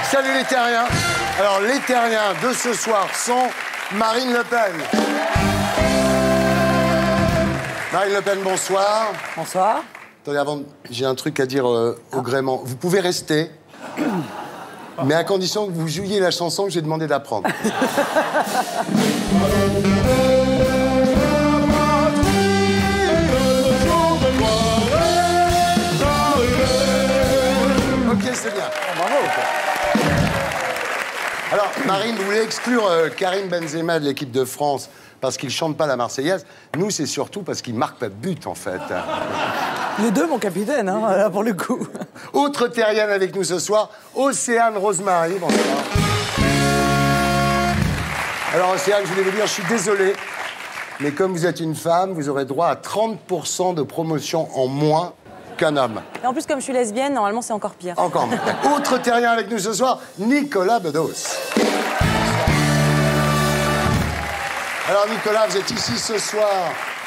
Salut les terriens. Alors les terriens de ce soir sont Marine Le Pen. Marine Le Pen, bonsoir. Bonsoir. Attendez, avant, j'ai un truc à dire au gréement. Vous pouvez rester, mais à condition que vous jouiez la chanson que j'ai demandé d'apprendre. Ok, c'est bien. Bravo. Alors, Marine, vous voulez exclure Karim Benzema de l'équipe de France parce qu'il chante pas la Marseillaise. Nous, c'est surtout parce qu'il marque pas de but, en fait. Les deux, mon capitaine, hein, là, pour le coup. Autre terrienne avec nous ce soir, Océane Rosemary. Bonsoir. Alors, Océane, je voulais vous dire, je suis désolé, mais comme vous êtes une femme, vous aurez droit à 30% de promotion en moins qu'un homme. Et en plus, comme je suis lesbienne, normalement, c'est encore pire. Encore mieux. Autre terrien avec nous ce soir, Nicolas Bedos. Alors, Nicolas, vous êtes ici ce soir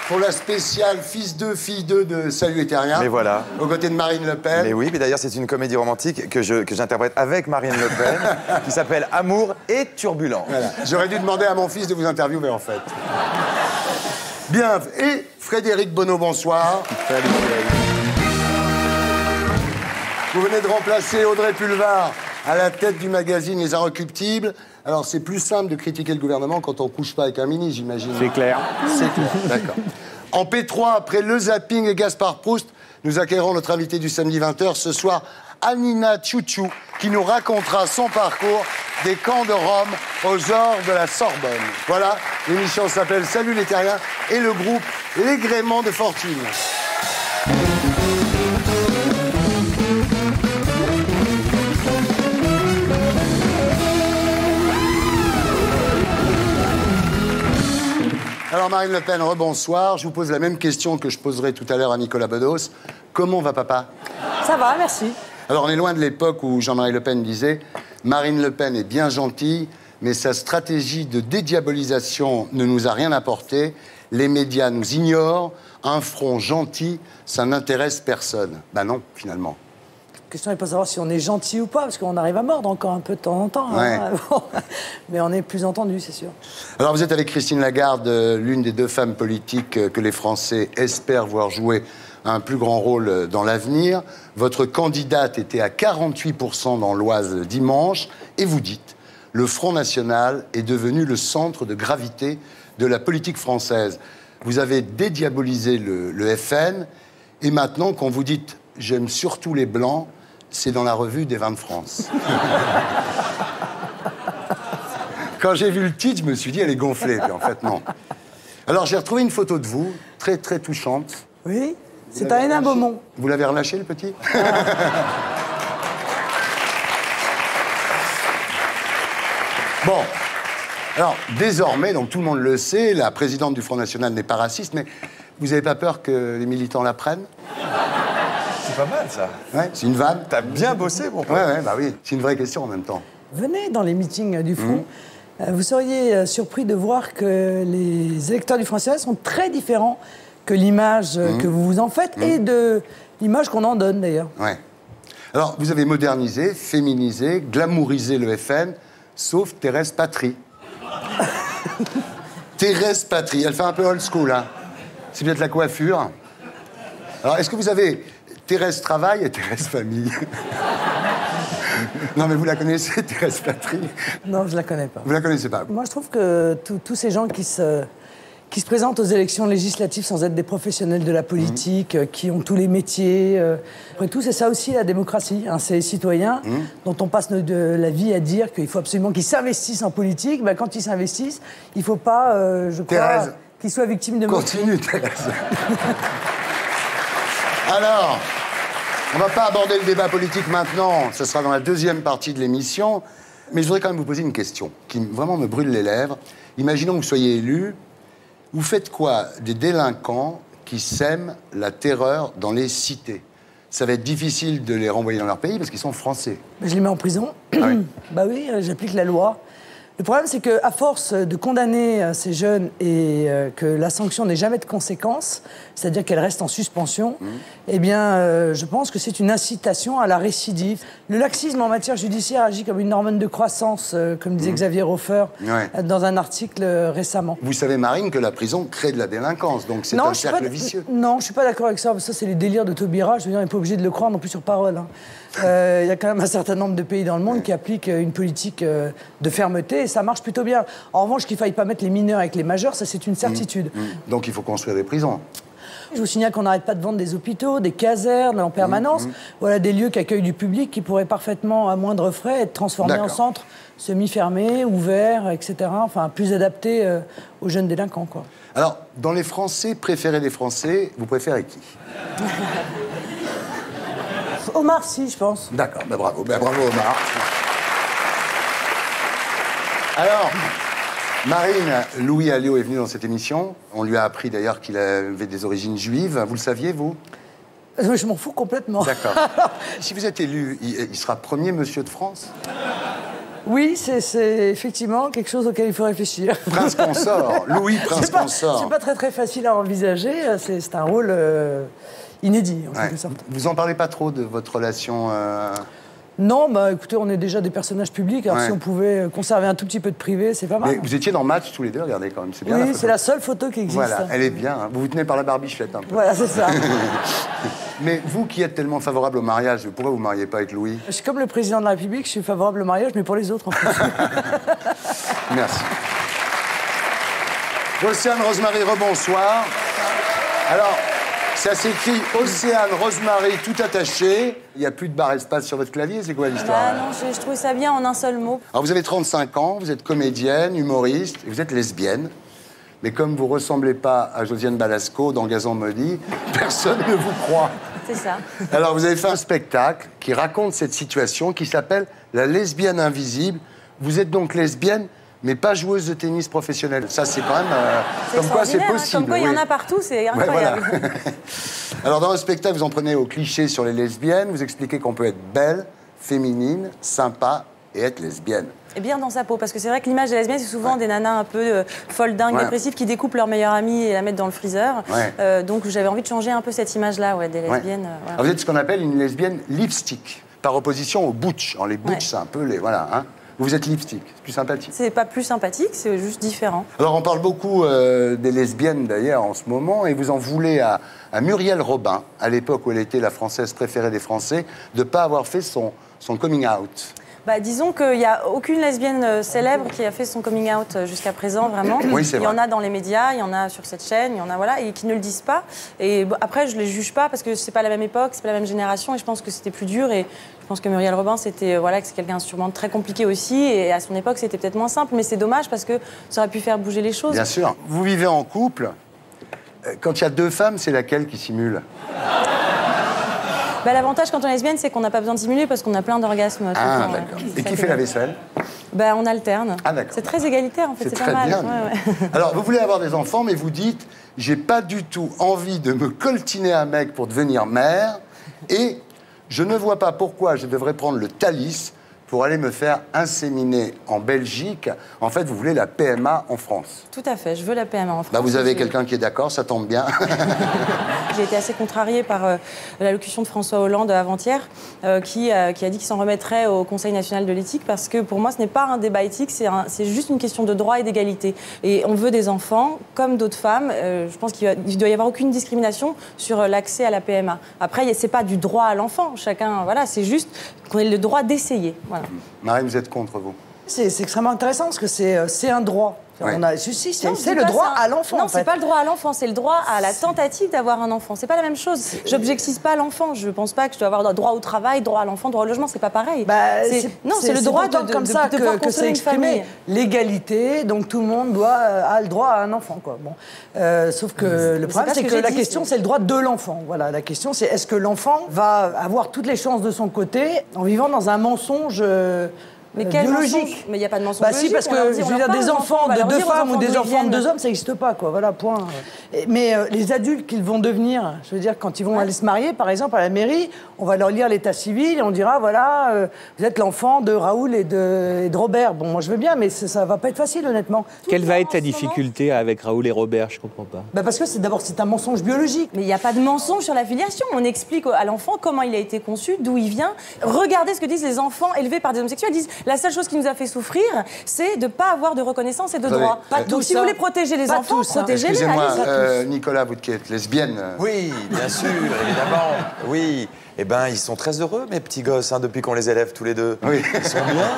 pour la spéciale Fils 2, Fille 2 de Salut les terriens. Mais voilà. Aux côtés de Marine Le Pen. Mais oui, mais d'ailleurs, c'est une comédie romantique que j'interprète avec Marine Le Pen, qui s'appelle Amour et Turbulence. Voilà. J'aurais dû demander à mon fils de vous interviewer, en fait. Bien. Et Frédéric Bonneau, bonsoir. Salut, Vous venez de remplacer Audrey Pulvar à la tête du magazine Les Inrecuptibles. Alors, c'est plus simple de critiquer le gouvernement quand on couche pas avec un ministre, j'imagine. C'est clair. C'est clair, d'accord. En P3, après le zapping et Gaspard Proust, nous accueillerons notre invité du samedi 20h ce soir, Anina Tchouchou, qui nous racontera son parcours des camps de Rome aux ors de la Sorbonne. Voilà, l'émission s'appelle Salut les terriens et le groupe Les Gréments de Fortune. Alors Marine Le Pen, rebonsoir. Je vous pose la même question que je poserai tout à l'heure à Nicolas Bedos. Comment va papa? Ça va, merci. Alors on est loin de l'époque où Jean-Marie Le Pen disait « Marine Le Pen est bien gentille, mais sa stratégie de dédiabolisation ne nous a rien apporté. Les médias nous ignorent. Un front gentil, ça n'intéresse personne. » Ben non, finalement. La question n'est pas de savoir si on est gentil ou pas, parce qu'on arrive à mordre encore un peu de temps en temps. Ouais. Hein. Bon, mais on est plus entendu, c'est sûr. Alors vous êtes avec Christine Lagarde, l'une des deux femmes politiques que les Français espèrent voir jouer un plus grand rôle dans l'avenir. Votre candidate était à 48% dans l'Oise dimanche, et vous dites « Le Front National est devenu le centre de gravité de la politique française ». Vous avez dédiabolisé le FN, et maintenant, quand vous dites « J'aime surtout les Blancs », c'est dans la revue des vins de France. Quand j'ai vu le titre, je me suis dit, elle est gonflée. Puis en fait, non. Alors, j'ai retrouvé une photo de vous, très, très touchante. Oui, c'est un Hénin Beaumont. Vous l'avez relâché, le petit? Bon. Alors, désormais, donc tout le monde le sait, la présidente du Front National n'est pas raciste, mais vous n'avez pas peur que les militants la prennent? C'est pas mal, ça. Ouais, c'est une vanne. T'as bien bossé, mon pote. Ouais, bah oui. C'est une vraie question en même temps. Venez dans les meetings du Front. Vous seriez surpris de voir que les électeurs du Front National sont très différents que l'image que vous vous en faites et de l'image qu'on en donne, d'ailleurs. Ouais. Alors, vous avez modernisé, féminisé, glamourisé le FN, sauf Thérèse Patry. Thérèse Patry, elle fait un peu old school, hein. C'est peut-être la coiffure. Alors, est-ce que vous avez Thérèse Travail et Thérèse Famille? Non, mais vous la connaissez, Thérèse Patry? Non, je la connais pas. Vous la connaissez pas? Moi, je trouve que tous ces gens qui se présentent aux élections législatives sans être des professionnels de la politique, qui ont tous les métiers. Après tout, c'est ça aussi la démocratie. Hein, c'est les citoyens dont on passe de la vie à dire qu'il faut absolument qu'ils s'investissent en politique. Ben, quand ils s'investissent, il ne faut pas, je crois, qu'ils soient victimes de... Continue, Thérèse. Alors, on ne va pas aborder le débat politique maintenant, ce sera dans la deuxième partie de l'émission, mais je voudrais quand même vous poser une question qui vraiment me brûle les lèvres. Imaginons que vous soyez élu, vous faites quoi des délinquants qui sèment la terreur dans les cités? ça va être difficile de les renvoyer dans leur pays parce qu'ils sont français. Je les mets en prison. Ah oui. Bah oui, j'applique la loi. Le problème, c'est qu'à force de condamner ces jeunes et que la sanction n'ait jamais de conséquences, c'est-à-dire qu'elle reste en suspension, eh bien, je pense que c'est une incitation à la récidive. Le laxisme en matière judiciaire agit comme une hormone de croissance, comme disait Xavier Hofer dans un article récemment. Vous savez, Marine, que la prison crée de la délinquance, donc c'est un cercle vicieux. Non, je ne suis pas d'accord avec ça. Ça, c'est les délires de Taubira. Je veux dire, on n'est pas obligé de le croire non plus sur parole. Hein. Il y a quand même un certain nombre de pays dans le monde qui appliquent une politique de fermeté et ça marche plutôt bien. En revanche, qu'il ne faille pas mettre les mineurs avec les majeurs, ça c'est une certitude. Donc il faut construire des prisons. Je vous signale qu'on n'arrête pas de vendre des hôpitaux, des casernes en permanence. Voilà des lieux qui accueillent du public qui pourraient parfaitement, à moindre frais, être transformés en centres semi-fermés, ouverts, etc. Enfin, plus adaptés aux jeunes délinquants, quoi. Alors, dans les Français préférés des Français, vous préférez qui? Omar Sy, je pense. D'accord, bah bravo. Bah bravo, Omar. Alors, Marine, Louis Alliot est venu dans cette émission. On lui a appris d'ailleurs qu'il avait des origines juives. Vous le saviez, vous? Je m'en fous complètement. D'accord. Si vous êtes élu, il sera premier monsieur de France? Oui, c'est effectivement quelque chose auquel il faut réfléchir. Prince consort, Louis Prince consort. C'est pas très facile à envisager. C'est un rôle inédit, en quelque sorte. Vous en parlez pas trop de votre relation Non, bah écoutez, on est déjà des personnages publics. Alors si on pouvait conserver un tout petit peu de privé, c'est pas mal. Mais vous étiez dans Match tous les deux, regardez quand même, c'est bien. Oui, c'est la seule photo qui existe. Voilà, elle est bien. Hein. Vous vous tenez par la barbichette un peu. Voilà, c'est ça. Mais vous qui êtes tellement favorable au mariage, pourquoi vous ne mariez pas avec Louis? Je suis comme le président de la République, je suis favorable au mariage, mais pour les autres en plus. Merci. Océane Rosemary, rebonsoir. Alors, ça s'écrit Océane Rosemary tout attaché. Il n'y a plus de barre espace sur votre clavier, c'est quoi l'histoire? Non, je trouvais ça bien en un seul mot. Alors vous avez 35 ans, vous êtes comédienne, humoriste, et vous êtes lesbienne. Mais comme vous ne ressemblez pas à Josiane Balasco dans Gazon Maudit, personne ne vous croit. C'est ça. Alors vous avez fait un spectacle qui raconte cette situation qui s'appelle La lesbienne invisible. Vous êtes donc lesbienne, mais pas joueuse de tennis professionnelle. Ça, c'est quand même... comme quoi, c'est possible. Comme quoi, il y en a partout, c'est incroyable. Ouais, voilà. Alors, dans le spectacle, vous en prenez aux clichés sur les lesbiennes. Vous expliquez qu'on peut être belle, féminine, sympa et être lesbienne. Et bien dans sa peau, parce que c'est vrai que l'image des lesbiennes, c'est souvent des nanas un peu folles, dingues, dépressives, qui découpent leur meilleure amie et la mettent dans le freezer. Donc j'avais envie de changer un peu cette image-là, des lesbiennes. Voilà. Alors, vous êtes ce qu'on appelle une lesbienne lipstick, par opposition aux butch. Alors, les butch, c'est un peu les... Voilà, hein. Vous êtes lipstick, c'est plus sympathique. C'est pas plus sympathique, c'est juste différent. Alors, on parle beaucoup des lesbiennes, d'ailleurs, en ce moment, et vous en voulez à Muriel Robin, à l'époque où elle était la Française préférée des Français, de ne pas avoir fait son coming out. Bah, disons qu'il n'y a aucune lesbienne célèbre qui a fait son coming out jusqu'à présent, vraiment. Oui, c'est vrai. Il y en a dans les médias, il y en a sur cette chaîne, il y en a, voilà, et qui ne le disent pas. Et après, je ne les juge pas parce que c'est pas la même époque, c'est pas la même génération, et je pense que c'était plus dur. Et je pense que Muriel Robin, c'était, voilà, que c'est quelqu'un sûrement très compliqué aussi. Et à son époque, c'était peut-être moins simple, mais c'est dommage parce que ça aurait pu faire bouger les choses. Bien sûr. Vous vivez en couple. Quand il y a deux femmes, c'est laquelle qui simule? Bah, l'avantage quand on est lesbienne, c'est qu'on n'a pas besoin de simuler parce qu'on a plein d'orgasmes. Ah, d'accord. Et qui fait la vaisselle? Bah, on alterne. Ah, d'accord. C'est très égalitaire, en fait, c'est pas très mal. bien. Ouais. Alors, vous voulez avoir des enfants, mais vous dites, j'ai pas du tout envie de me coltiner un mec pour devenir mère, et je ne vois pas pourquoi je devrais prendre le Thalys pour aller me faire inséminer en Belgique. En fait, vous voulez la PMA en France. Tout à fait, je veux la PMA en France. Bah, vous avez quelqu'un qui est d'accord, ça tombe bien. J'ai été assez contrariée par l'allocution de François Hollande avant-hier, qui a dit qu'il s'en remettrait au Conseil national de l'éthique, parce que pour moi, ce n'est pas un débat éthique, c'est juste une question de droit et d'égalité. Et on veut des enfants, comme d'autres femmes. Je pense qu'il ne doit y avoir aucune discrimination sur l'accès à la PMA. Après, ce n'est pas du droit à l'enfant. Chacun, voilà, c'est juste qu'on ait le droit d'essayer. Voilà. Marine, vous êtes contre, vous? C'est extrêmement intéressant parce que c'est un droit. Ouais. C'est le droit à l'enfant. Non, en fait. c'est pas le droit à l'enfant, c'est le droit à la tentative d'avoir un enfant. C'est pas la même chose. J'objectise pas l'enfant. Je pense pas que je dois avoir droit au travail, droit à l'enfant, droit au logement. C'est pas pareil. Non, c'est le droit de comme ça pouvoir que c'est construire une famille. exprimé. L'égalité, donc tout le monde a le droit à un enfant, quoi. Bon, sauf que le problème, c'est que la question, c'est le droit de l'enfant. Voilà, la question, c'est est-ce que l'enfant va avoir toutes les chances de son côté en vivant dans un mensonge Mais quel biologique. mensonge? Mais il n'y a pas de mensonge Bah si, biologique. parce on leur que dit- je on veux leur dire, parle des aux enfants on va de leur deux dire aux femmes ou enfants des d'où ils enfants de viennent. deux hommes, ça n'existe pas, quoi. Voilà, point. Mais les adultes qu'ils vont devenir, je veux dire, quand ils vont aller se marier, par exemple, à la mairie, on va leur lire l'état civil et on dira, voilà, vous êtes l'enfant de Raoul et de Robert. Bon, moi je veux bien, mais ça va pas être facile, honnêtement. Quelle va être en ta ce moment- difficulté avec Raoul et Robert? Je comprends pas. Bah parce que d'abord, c'est un mensonge biologique. Mais il n'y a pas de mensonge sur la filiation. On explique à l'enfant comment il a été conçu, d'où il vient. Regardez ce que disent les enfants élevés par des homosexuels. Ils disent la seule chose qui nous a fait souffrir, c'est de ne pas avoir de reconnaissance et de Attendez, droits. pas Donc tout si ça. vous voulez protéger les Pas enfants, tous, hein. protégez-les. Excusez-moi, allez-y. Nicolas, vous qui êtes lesbienne. Oui, bien sûr, évidemment. Oui. Eh ben, ils sont très heureux, mes petits gosses, hein, depuis qu'on les élève tous les deux. Oui. Ils sont bien.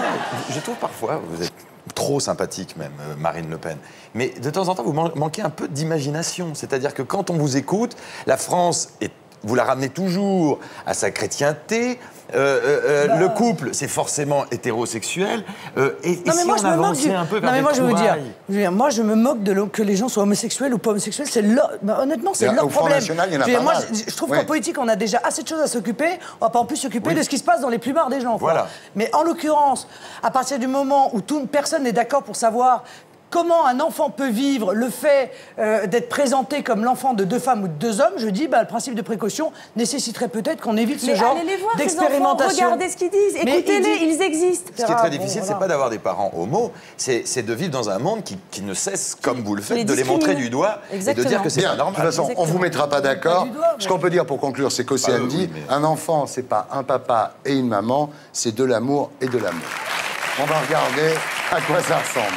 Je trouve parfois, vous êtes trop sympathique même, Marine Le Pen. Mais de temps en temps, vous manquez un peu d'imagination. C'est-à-dire que quand on vous écoute, la France, vous la ramenez toujours à sa chrétienté. Le couple, c'est forcément hétérosexuel. Et Non, mais si moi, on je me moque avançait un peu vers Non, mais des moi, je veux trouvailles moi, je me moque que les gens soient homosexuels ou pas homosexuels. Honnêtement, c'est Au leur Front problème. National, il y en a Je veux dire, pas moi, mal. je trouve Oui. qu'en politique, on a déjà assez de choses à s'occuper. On va pas en plus s'occuper de ce qui se passe dans les plupart des gens. quoi. Voilà. Mais en l'occurrence, à partir du moment où personne n'est d'accord pour savoir comment un enfant peut vivre le fait d'être présenté comme l'enfant de deux femmes ou de deux hommes, je dis, le principe de précaution nécessiterait peut-être qu'on évite ce Mais genre allez les voir, ces enfants, d'expérimentation. regardez ce qu'ils disent, Mais écoutez-les, ils ils existent. Ce qui est très Bon, difficile, voilà. c'est pas d'avoir des parents homo, c'est de vivre dans un monde qui ne cesse, comme vous le faites, les de les montrer discrimine. du doigt et de Exactement. dire que c'est Bien, pas de normal. toute façon, on ne vous Exactement. mettra pas d'accord. Pas du doigt, Ce qu'on peut dire pour conclure, c'est qu'Océane Bah oui, dit mais- un enfant, c'est pas un papa et une maman, c'est de l'amour et de l'amour. On va regarder à quoi ça ressemble.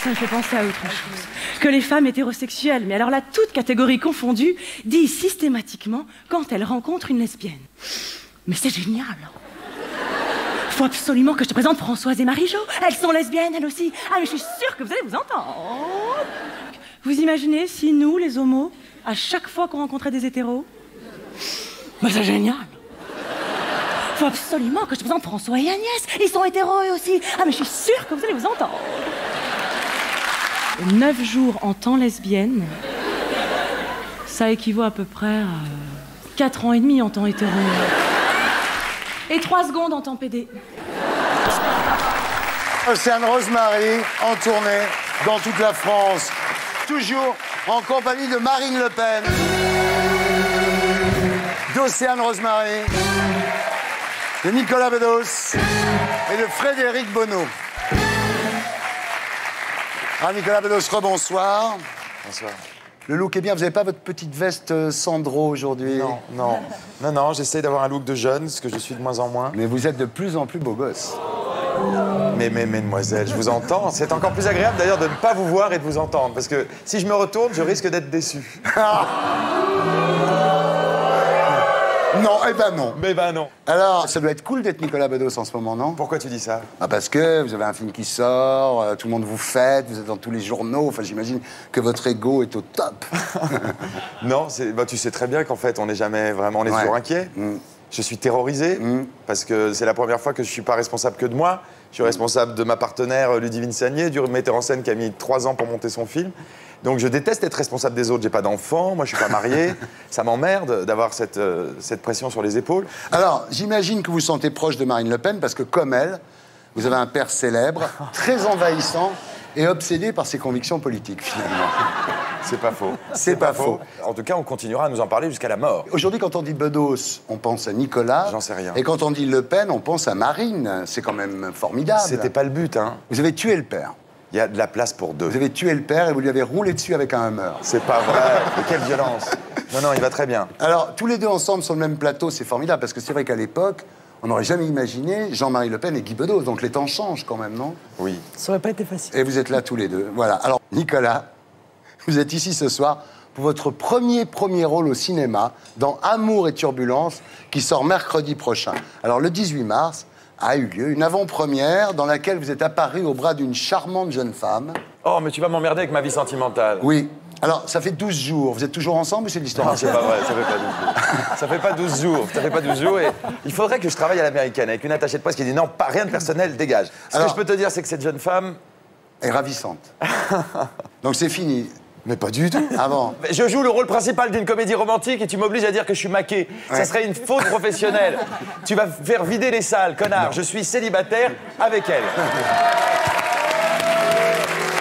Ça me fait penser à autre chose. Que les femmes hétérosexuelles, mais alors là, toutes catégories confondues, disent systématiquement quand elles rencontrent une lesbienne. Mais c'est génial. Faut absolument que je te présente Françoise et Marie-Jo. Elles sont lesbiennes, elles aussi. Ah, mais je suis sûre que vous allez vous entendre. Vous imaginez si nous, les homos, à chaque fois qu'on rencontrait des hétéros, mais c'est génial. Faut absolument que je te présente François et Agnès. Ils sont hétéros eux aussi. Ah, mais je suis sûre que vous allez vous entendre. 9 jours en temps lesbienne, ça équivaut à peu près à 4 ans et demi en temps hétéro. Et 3 secondes en temps PD. Océane Rosemary en tournée dans toute la France, toujours en compagnie de Marine Le Pen, d'Océane Rosemary, de Nicolas Bedos et de Frédéric Bonneau. Alors Nicolas Bedos, rebonsoir. Bonsoir. Le look est bien, vous n'avez pas votre petite veste Sandro aujourd'hui? Non, j'essaie d'avoir un look de jeune, ce que je suis de moins en moins. Mais vous êtes de plus en plus beau gosse. Mais mesdemoiselles, je vous entends. C'est encore plus agréable d'ailleurs de ne pas vous voir et de vous entendre. Parce que si je me retourne, je risque d'être déçu. Non, eh ben non. Mais ben non. Alors, ça doit être cool d'être Nicolas Bedos en ce moment, non? Pourquoi tu dis ça? Parce que vous avez un film qui sort, tout le monde vous fête, vous êtes dans tous les journaux, enfin j'imagine que votre ego est au top. Non, tu sais très bien qu'en fait, on n'est jamais vraiment... On est toujours inquiet. Je suis terrorisé, parce que c'est la première fois que je ne suis pas responsable que de moi. Je suis responsable de ma partenaire Ludivine Sagnier, du metteur en scène qui a mis 3 ans pour monter son film. Donc je déteste être responsable des autres. J'ai pas d'enfant, moi je suis pas marié. Ça m'emmerde d'avoir cette pression sur les épaules. Alors, j'imagine que vous vous sentez proche de Marine Le Pen, parce que comme elle, vous avez un père célèbre, très envahissant et obsédé par ses convictions politiques, finalement. C'est pas faux. C'est pas faux. En tout cas, on continuera à nous en parler jusqu'à la mort. Aujourd'hui, quand on dit Bedos, on pense à Nicolas. J'en sais rien. Et quand on dit Le Pen, on pense à Marine. C'est quand même formidable. C'était pas le but, hein. Vous avez tué le père. Il y a de la place pour 2. Vous avez tué le père et vous lui avez roulé dessus avec un Hummer. C'est pas vrai. Mais quelle violence. Non, il va très bien. Alors, tous les deux ensemble sur le même plateau, c'est formidable, parce que c'est vrai qu'à l'époque, on n'aurait jamais imaginé Jean-Marie Le Pen et Guy Bedos. Donc les temps changent quand même, non? Oui. Ça aurait pas été facile. Et vous êtes là tous les deux. Voilà. Alors, Nicolas, vous êtes ici ce soir pour votre premier rôle au cinéma dans Amour et Turbulence, qui sort mercredi prochain. Alors, le 18 mars a eu lieu une avant-première dans laquelle vous êtes apparu au bras d'une charmante jeune femme. Oh, mais tu vas m'emmerder avec ma vie sentimentale. Oui. Alors, ça fait 12 jours. Vous êtes toujours ensemble ou c'est de l'histoire? Non, c'est pas vrai, ça fait pas 12 jours. Ça fait pas 12 jours. Ça fait pas 12 jours et il faudrait que je travaille à l'américaine avec une attachée de presse qui dit non, pas rien de personnel, dégage. Ce Alors- que je peux te dire, c'est que cette jeune femme... est ravissante. Donc c'est fini. Mais pas du tout. Ah bon? Je joue le rôle principal d'une comédie romantique et tu m'obliges à dire que je suis maqué. Ça serait une faute professionnelle. Tu vas faire vider les salles, connard. Non. Je suis célibataire avec elle.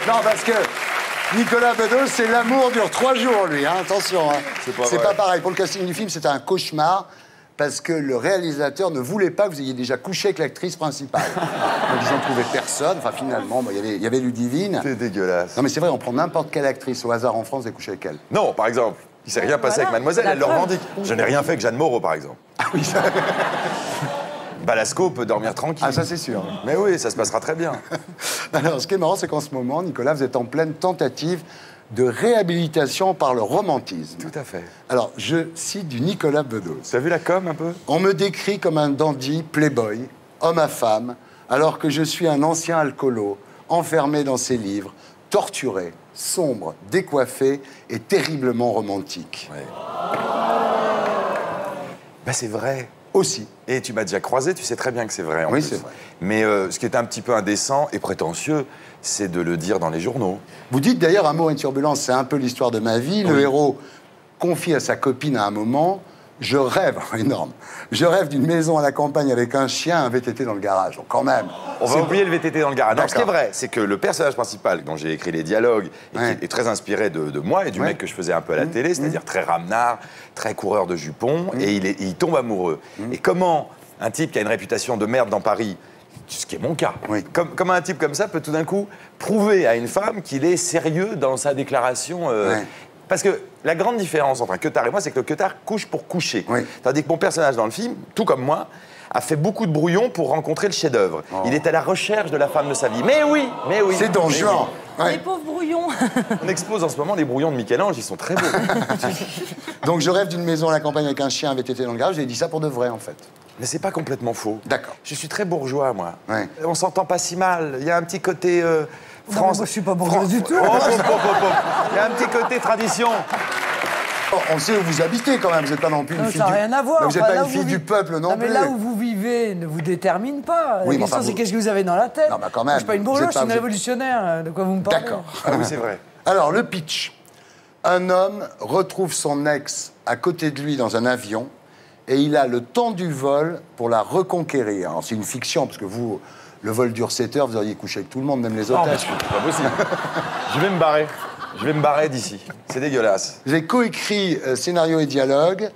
Non, parce que Nicolas Bedos, c'est l'amour dure 3 jours, lui. Hein, attention. Hein. C'est pas pareil. Pour le casting du film, c'était un cauchemar. Parce que le réalisateur ne voulait pas que vous ayez déjà couché avec l'actrice principale. Donc ils ont trouvé personne. Enfin, finalement, il y avait Ludivine. C'est dégueulasse. Non, mais c'est vrai, on prend n'importe quelle actrice au hasard en France et coucher avec elle. Non, par exemple. Il s'est rien passé avec Mademoiselle, elle le revendique. Je n'ai rien fait avec Jeanne Moreau, par exemple. Ah oui, ça... Balasco peut dormir tranquille. Ah, ça, c'est sûr. Mais oui, ça se passera très bien. Alors, ce qui est marrant, c'est qu'en ce moment, Nicolas, vous êtes en pleine tentative de réhabilitation par le romantisme. Tout à fait. Alors, je cite du Nicolas Bedos. Tu as vu la com, un peu? On me décrit comme un dandy playboy, homme à femme, alors que je suis un ancien alcoolo, enfermé dans ses livres, torturé, sombre, décoiffé et terriblement romantique. Ouais. Bah, c'est vrai. Aussi. Et tu m'as déjà croisé, tu sais très bien que c'est vrai. Oui, c'est vrai. Mais ce qui est un petit peu indécent et prétentieux, c'est de le dire dans les journaux. Vous dites d'ailleurs, Amour et turbulence, c'est un peu l'histoire de ma vie. Oui. Le héros confie à sa copine à un moment, je rêve, énorme, je rêve d'une maison à la campagne avec un chien, un VTT dans le garage. Donc quand même. On va oublier le VTT dans le garage. Non, ce qui est vrai, c'est que le personnage principal, dont j'ai écrit les dialogues, et qui est très inspiré de moi et du mec que je faisais un peu à la télé, c'est-à-dire très ramenard, très coureur de jupons, et il tombe amoureux. Et comment un type qui a une réputation de merde dans Paris, ce qui est mon cas, comment un type comme ça peut tout d'un coup prouver à une femme qu'il est sérieux dans sa déclaration Parce que la grande différence entre un queutard et moi, c'est que le queutard couche pour coucher. Tandis que mon personnage dans le film, tout comme moi, a fait beaucoup de brouillons pour rencontrer le chef-d'œuvre. Oh. Il est à la recherche de la femme de sa vie. Mais oui. C'est dans le genre. Les pauvres brouillons. On expose en ce moment les brouillons de Michel-Ange, ils sont très beaux. Donc je rêve d'une maison à la campagne avec un chien, un VTT dans le garage, j'ai dit ça pour de vrai en fait. Mais c'est pas complètement faux. D'accord. Je suis très bourgeois, moi. On s'entend pas si mal. Il y a un petit côté... France. Moi, je suis pas bourgeois du tout. Il y a un petit côté tradition. On sait où vous habitez quand même, vous n'êtes pas non plus une fille du... Ça n'a rien à voir. Vous n'êtes pas une fille du peuple non plus. Mais là où vous vivez ne vous détermine pas. La question, c'est qu'est-ce que vous avez dans la tête. Non, bah quand même. Je ne suis pas une bourgeoise, je suis une révolutionnaire. De quoi vous me parlez? D'accord. Ah oui, c'est vrai. Alors, le pitch. Un homme retrouve son ex à côté de lui dans un avion et il a le temps du vol pour la reconquérir. Alors, c'est une fiction, parce que vous, le vol dure 7 heures, vous auriez couché avec tout le monde, même les hôtesses. Non, c'est pas possible. Je vais me barrer. Je vais me barrer d'ici. C'est dégueulasse. Vous avez coécrit scénario et dialogue,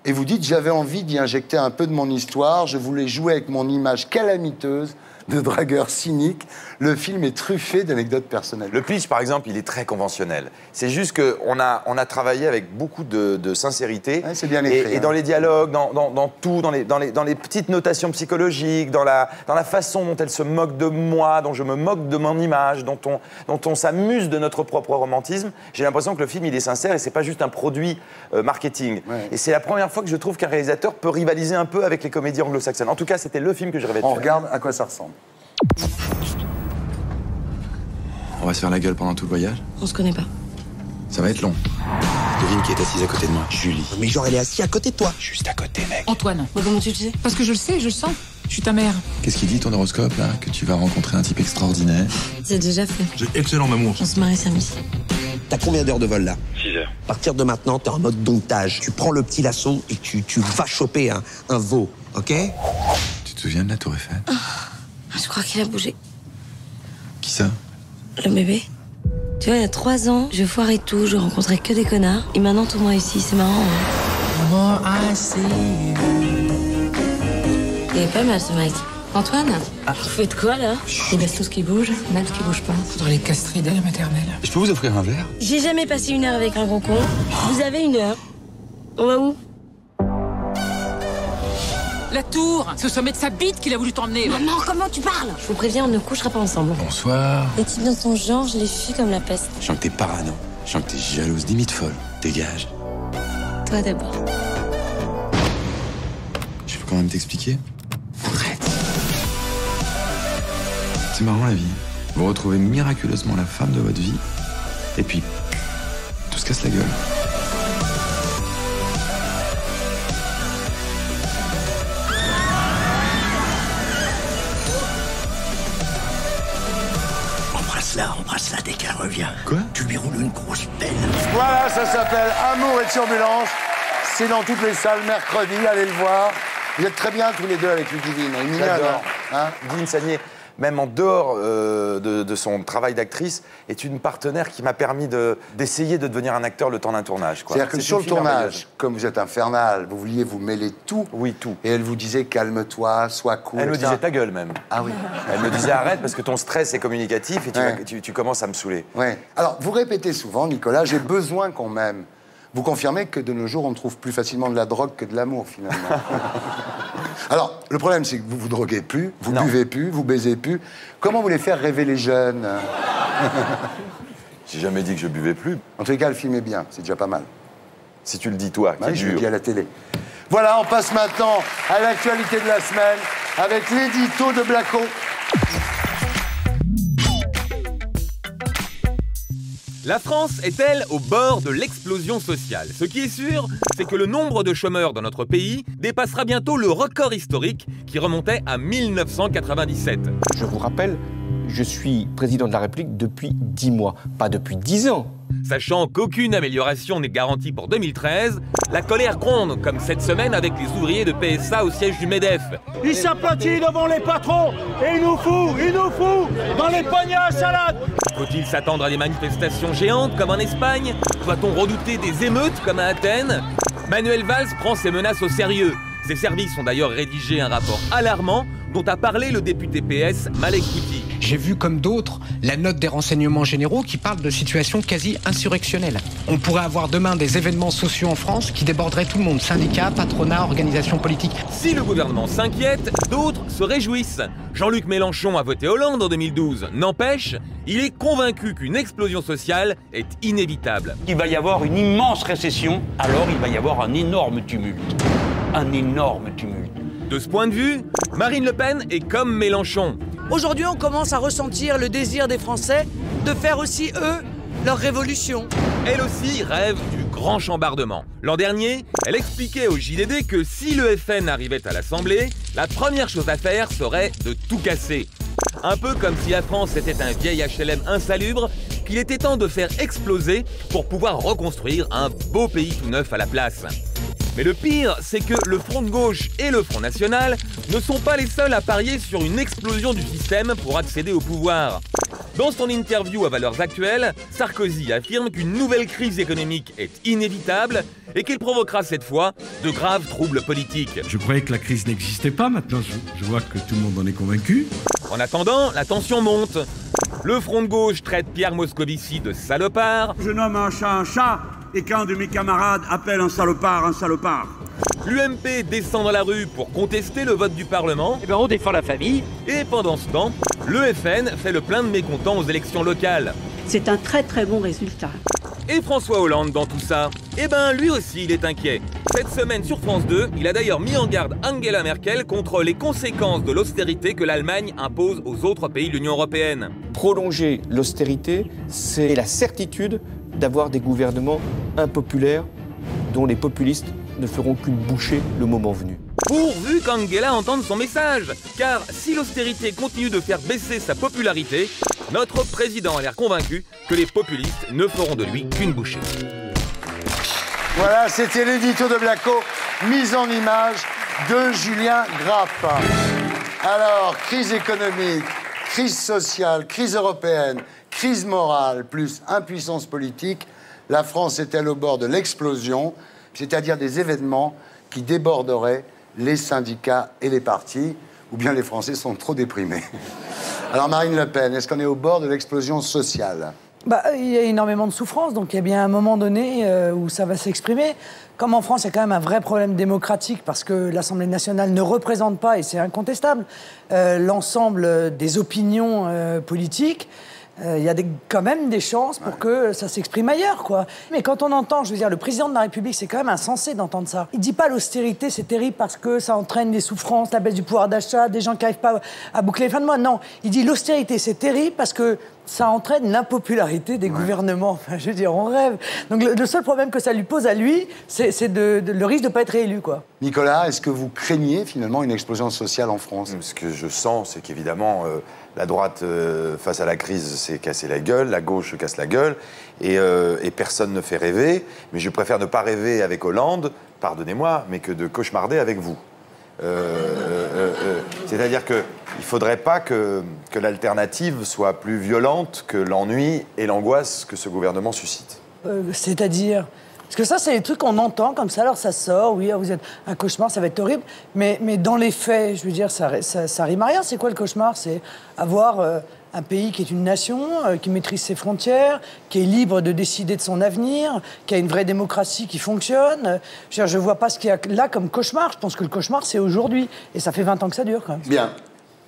et vous dites « J'avais envie d'y injecter un peu de mon histoire, je voulais jouer avec mon image calamiteuse de dragueur cynique. Le film est truffé d'anecdotes personnelles. » Le pitch, par exemple, il est très conventionnel. C'est juste qu'on a travaillé avec beaucoup de sincérité. Ouais, c'est bien écrit. Et dans les dialogues, dans tout, dans les petites notations psychologiques, dans la façon dont elle se moque de moi, dont je me moque de mon image, dont on s'amuse de notre propre romantisme, j'ai l'impression que le film, il est sincère et c'est pas juste un produit marketing. Ouais. Et c'est la première fois que je trouve qu'un réalisateur peut rivaliser un peu avec les comédies anglo-saxonnes. En tout cas, c'était le film que je rêvais de faire. On regarde à quoi ça ressemble. On va se faire la gueule pendant tout le voyage? On se connaît pas. Ça va être long. Devine qui est assise à côté de moi. Julie. Mais genre, elle est assise à côté de toi. Juste à côté, mec. Antoine. Mais comment tu le sais? Parce que je le sais, je le sens. Je suis ta mère. Qu'est-ce qu'il dit ton horoscope, là? Que tu vas rencontrer un type extraordinaire? C'est déjà fait. J'ai excellent amour. On se marie samedi. T'as combien d'heures de vol, là? 6 heures. À partir de maintenant, t'es en mode domptage. Tu prends le petit lasso et tu vas choper un veau, ok? Tu te souviens de la Tour Eiffel? Je crois qu'il a bougé. Qui ça? Le bébé. Tu vois, il y a 3 ans, je foirais tout, je rencontrais que des connards. Et maintenant, tout le monde réussit, c'est marrant. Il est pas mal, ce mec. Antoine, vous faites quoi, là? Il baisse tout ce qui bouge, même ce qui bouge pas. Faudrait les castrer dès la maternelle. Je peux vous offrir un verre? J'ai jamais passé 1 heure avec un gros con. Vous avez 1 heure. On va où? La tour, c'est au sommet de sa bite qu'il a voulu t'emmener. Maman, comment tu parles? Je vous préviens, on ne couchera pas ensemble. Bonsoir. Les types dans ton genre, je les fuis comme la peste. Je sens que t'es parano. Je sens que t'es jalouse, limite folle. Dégage. Toi d'abord. Je peux quand même t'expliquer? Arrête. C'est marrant la vie. Vous retrouvez miraculeusement la femme de votre vie, et puis tout se casse la gueule. Embrasse-la dès qu'elle revient. Quoi? Tu lui roules une grosse pelle. Voilà, ça s'appelle Amour et turbulence. C'est dans toutes les salles mercredi, allez le voir. Vous êtes très bien tous les deux avec Ludivine. J'adore. Hein, Ludivine Sagnier, même en dehors de son travail d'actrice, est une partenaire qui m'a permis d'essayer de devenir un acteur le temps d'un tournage. C'est-à-dire que sur le tournage, comme vous êtes infernal, vous vouliez vous mêler tout. Oui, tout. Et elle vous disait calme-toi, sois cool. Elle me disait ta gueule même. Ah oui. Elle me disait arrête parce que ton stress est communicatif et tu commences à me saouler. Ouais. Alors, vous répétez souvent, Nicolas, j'ai besoin qu'on m'aime. Vous confirmez que de nos jours, on trouve plus facilement de la drogue que de l'amour, finalement. Alors, le problème, c'est que vous vous droguez plus, vous buvez plus, vous baisez plus. Comment vous voulez faire rêver les jeunes? J'ai jamais dit que je buvais plus. En tous les cas, le film est bien, c'est déjà pas mal. Si tu le dis, toi, qui Oui, je le dis à la télé. Voilà, on passe maintenant à l'actualité de la semaine avec l'édito de Blacko. La France est-elle au bord de l'explosion sociale? Ce qui est sûr, c'est que le nombre de chômeurs dans notre pays dépassera bientôt le record historique qui remontait à 1997. Je vous rappelle, je suis président de la République depuis 10 mois, pas depuis 10 ans. Sachant qu'aucune amélioration n'est garantie pour 2013, la colère gronde, comme cette semaine avec les ouvriers de PSA au siège du MEDEF. Il s'aplatit devant les patrons et il nous fout dans les paniers à salade. Faut-il s'attendre à des manifestations géantes comme en Espagne? Doit-on redouter des émeutes comme à Athènes? Manuel Valls prend ses menaces au sérieux. Ses services ont d'ailleurs rédigé un rapport alarmant dont a parlé le député PS Malek Fouti. J'ai vu comme d'autres la note des renseignements généraux qui parle de situations quasi insurrectionnelles. On pourrait avoir demain des événements sociaux en France qui déborderaient tout le monde, syndicats, patronat, organisations politiques. Si le gouvernement s'inquiète, d'autres se réjouissent. Jean-Luc Mélenchon a voté Hollande en 2012. N'empêche, il est convaincu qu'une explosion sociale est inévitable. Il va y avoir une immense récession, alors il va y avoir un énorme tumulte. Un énorme tumulte. De ce point de vue, Marine Le Pen est comme Mélenchon. Aujourd'hui, on commence à ressentir le désir des Français de faire aussi, eux, leur révolution. Elle aussi rêve du grand chambardement. L'an dernier, elle expliquait au JDD que si le FN arrivait à l'Assemblée, la première chose à faire serait de tout casser. Un peu comme si la France était un vieil HLM insalubre qu'il était temps de faire exploser pour pouvoir reconstruire un beau pays tout neuf à la place. Mais le pire, c'est que le Front de gauche et le Front national ne sont pas les seuls à parier sur une explosion du système pour accéder au pouvoir. Dans son interview à Valeurs Actuelles, Sarkozy affirme qu'une nouvelle crise économique est inévitable et qu'il provoquera cette fois de graves troubles politiques. Je croyais que la crise n'existait pas, maintenant je vois que tout le monde en est convaincu. En attendant, la tension monte. Le Front de gauche traite Pierre Moscovici de salopard. Je nomme un chat et qu'un de mes camarades appelle un salopard un salopard. L'UMP descend dans la rue pour contester le vote du Parlement. Eh bien, on défend la famille. Et pendant ce temps, le FN fait le plein de mécontents aux élections locales. C'est un très très bon résultat. Et François Hollande dans tout ça? Eh ben, lui aussi, il est inquiet. Cette semaine sur France 2, il a d'ailleurs mis en garde Angela Merkel contre les conséquences de l'austérité que l'Allemagne impose aux autres pays de l'Union européenne. Prolonger l'austérité, c'est la certitude d'avoir des gouvernements impopulaires dont les populistes ne feront qu'une bouchée le moment venu. Pourvu qu'Angela entende son message, car si l'austérité continue de faire baisser sa popularité, notre président a l'air convaincu que les populistes ne feront de lui qu'une bouchée. Voilà, c'était l'édito de Blacko, mise en image de Julien Grappe. Alors, crise économique, crise sociale, crise européenne, crise morale, plus impuissance politique, la France est-elle au bord de l'explosion, c'est-à-dire des événements qui déborderaient les syndicats et les partis, ou bien les Français sont trop déprimés. Alors Marine Le Pen, est-ce qu'on est au bord de l'explosion sociale? Il y a énormément de souffrance, donc il y a bien un moment donné où ça va s'exprimer. Comme en France, il y a quand même un vrai problème démocratique parce que l'Assemblée nationale ne représente pas, et c'est incontestable, l'ensemble des opinions politiques. Il y a quand même des chances pour que ça s'exprime ailleurs, quoi. Mais quand on entend, je veux dire, le président de la République, c'est quand même insensé d'entendre ça. Il dit pas l'austérité, c'est terrible parce que ça entraîne des souffrances, la baisse du pouvoir d'achat, des gens qui n'arrivent pas à boucler les fins de mois. Non, il dit l'austérité, c'est terrible parce que ça entraîne l'impopularité des gouvernements. Enfin, je veux dire, on rêve. Donc le seul problème que ça lui pose à lui, c'est le risque de ne pas être réélu, quoi. Nicolas, est-ce que vous craignez finalement une explosion sociale en France? Ce que je sens, c'est qu'évidemment, La droite, face à la crise, s'est cassé la gueule, la gauche se casse la gueule, et personne ne fait rêver. Mais je préfère ne pas rêver avec Hollande, pardonnez-moi, mais que de cauchemarder avec vous. C'est-à-dire qu'il ne faudrait pas que l'alternative soit plus violente que l'ennui et l'angoisse que ce gouvernement suscite. C'est-à-dire... Parce que ça, c'est des trucs qu'on entend comme ça, alors ça sort, oui, vous êtes un cauchemar, ça va être horrible. Mais dans les faits, je veux dire, ça rime à rien. C'est quoi le cauchemar? C'est avoir un pays qui est une nation, qui maîtrise ses frontières, qui est libre de décider de son avenir, qui a une vraie démocratie qui fonctionne. Je ne vois pas ce qu'il y a là comme cauchemar. Je pense que le cauchemar, c'est aujourd'hui. Et ça fait 20 ans que ça dure, quand même. Bien.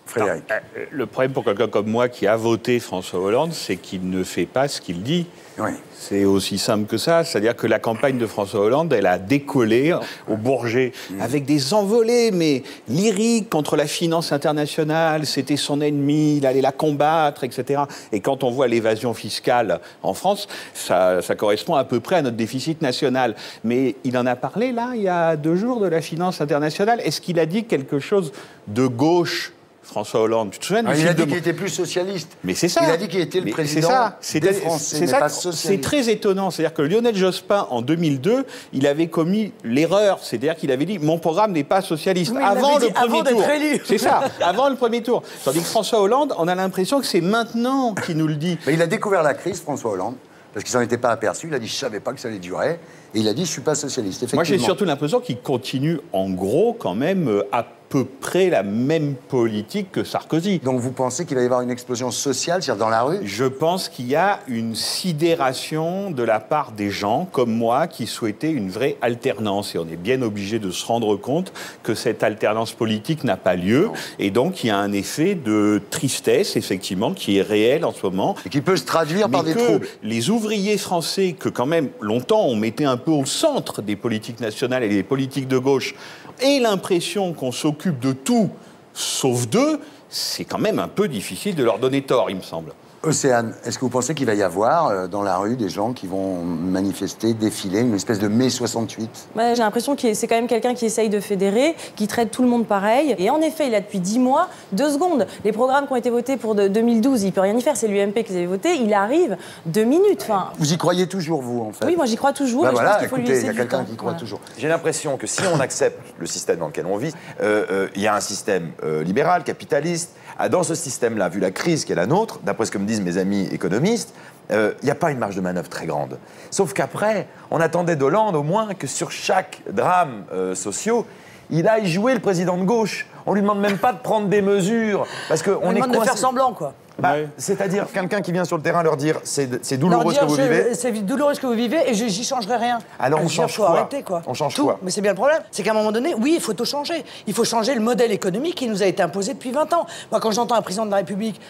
Frédéric. Le problème pour quelqu'un comme moi qui a voté François Hollande, c'est qu'il ne fait pas ce qu'il dit. Oui. C'est aussi simple que ça. C'est-à-dire que la campagne de François Hollande, elle a décollé au Bourget avec des envolées, mais lyriques contre la finance internationale. C'était son ennemi, il allait la combattre, etc. Et quand on voit l'évasion fiscale en France, ça correspond à peu près à notre déficit national. Mais il en a parlé, là, il y a 2 jours, de la finance internationale. Est-ce qu'il a dit quelque chose de gauche, François Hollande? Tu te souviens Il a dit qu'il était plus socialiste. Mais c'est ça. Il a dit qu'il était le président des Français, mais pas socialiste. C'est très étonnant. C'est-à-dire que Lionel Jospin, en 2002, il avait commis l'erreur. C'est-à-dire qu'il avait dit « Mon programme n'est pas socialiste ». Oui, avant le premier tour. Élu. C'est ça, avant le premier tour. Tandis que François Hollande, on a l'impression que c'est maintenant qu'il nous le dit. Mais il a découvert la crise, François Hollande, parce qu'il s'en était pas aperçu. Il a dit « Je savais pas que ça allait durer ». Et il a dit « Je suis pas socialiste ». Effectivement. Moi, j'ai surtout l'impression qu'il continue, en gros, quand même, à peu près la même politique que Sarkozy. Donc vous pensez qu'il va y avoir une explosion sociale, c'est-à-dire dans la rue? Je pense qu'il y a une sidération de la part des gens, comme moi, qui souhaitaient une vraie alternance. Et on est bien obligé de se rendre compte que cette alternance politique n'a pas lieu. Non. Et donc, il y a un effet de tristesse, effectivement, qui est réel en ce moment. Et qui peut se traduire par des troubles. Les ouvriers français, que quand même, longtemps, on mettait un peu au centre des politiques nationales et des politiques de gauche, et l'impression qu'on s'occupe de tout sauf d'eux, c'est quand même un peu difficile de leur donner tort, il me semble. Océane, est-ce que vous pensez qu'il va y avoir dans la rue des gens qui vont manifester, défiler, une espèce de mai 68? J'ai l'impression que c'est quand même quelqu'un qui essaye de fédérer, qui traite tout le monde pareil. Et en effet, il a depuis 10 mois, 2 secondes. Les programmes qui ont été votés pour 2012, il ne peut rien y faire. C'est l'UMP qui les avait votés. Il arrive 2 minutes. Enfin... Vous y croyez toujours, vous, en fait? Oui, moi j'y crois toujours. Voilà, je pense qu'il faut lui laisser il y a du quelqu'un temps. qui croit toujours. J'ai l'impression que si on accepte le système dans lequel on vit, il y a un système libéral, capitaliste. Dans ce système-là, vu la crise qui est la nôtre, d'après ce que me disent mes amis économistes, il n'y a pas une marge de manœuvre très grande. Sauf qu'après, on attendait d'Hollande au moins que sur chaque drame social, il aille jouer le président de gauche. On lui demande même pas de prendre des mesures. Parce qu'on lui demande de faire semblant, quoi. C'est-à-dire quelqu'un qui vient sur le terrain leur dire c'est douloureux ce que vous vivez. C'est douloureux ce que vous vivez et j'y changerai rien. Alors on change quoi? Arrêter, quoi. On change tout. quoi? Mais c'est bien le problème. C'est qu'à un moment donné, oui, il faut tout changer. Il faut changer le modèle économique qui nous a été imposé depuis 20 ans. Moi, quand j'entends un président de la République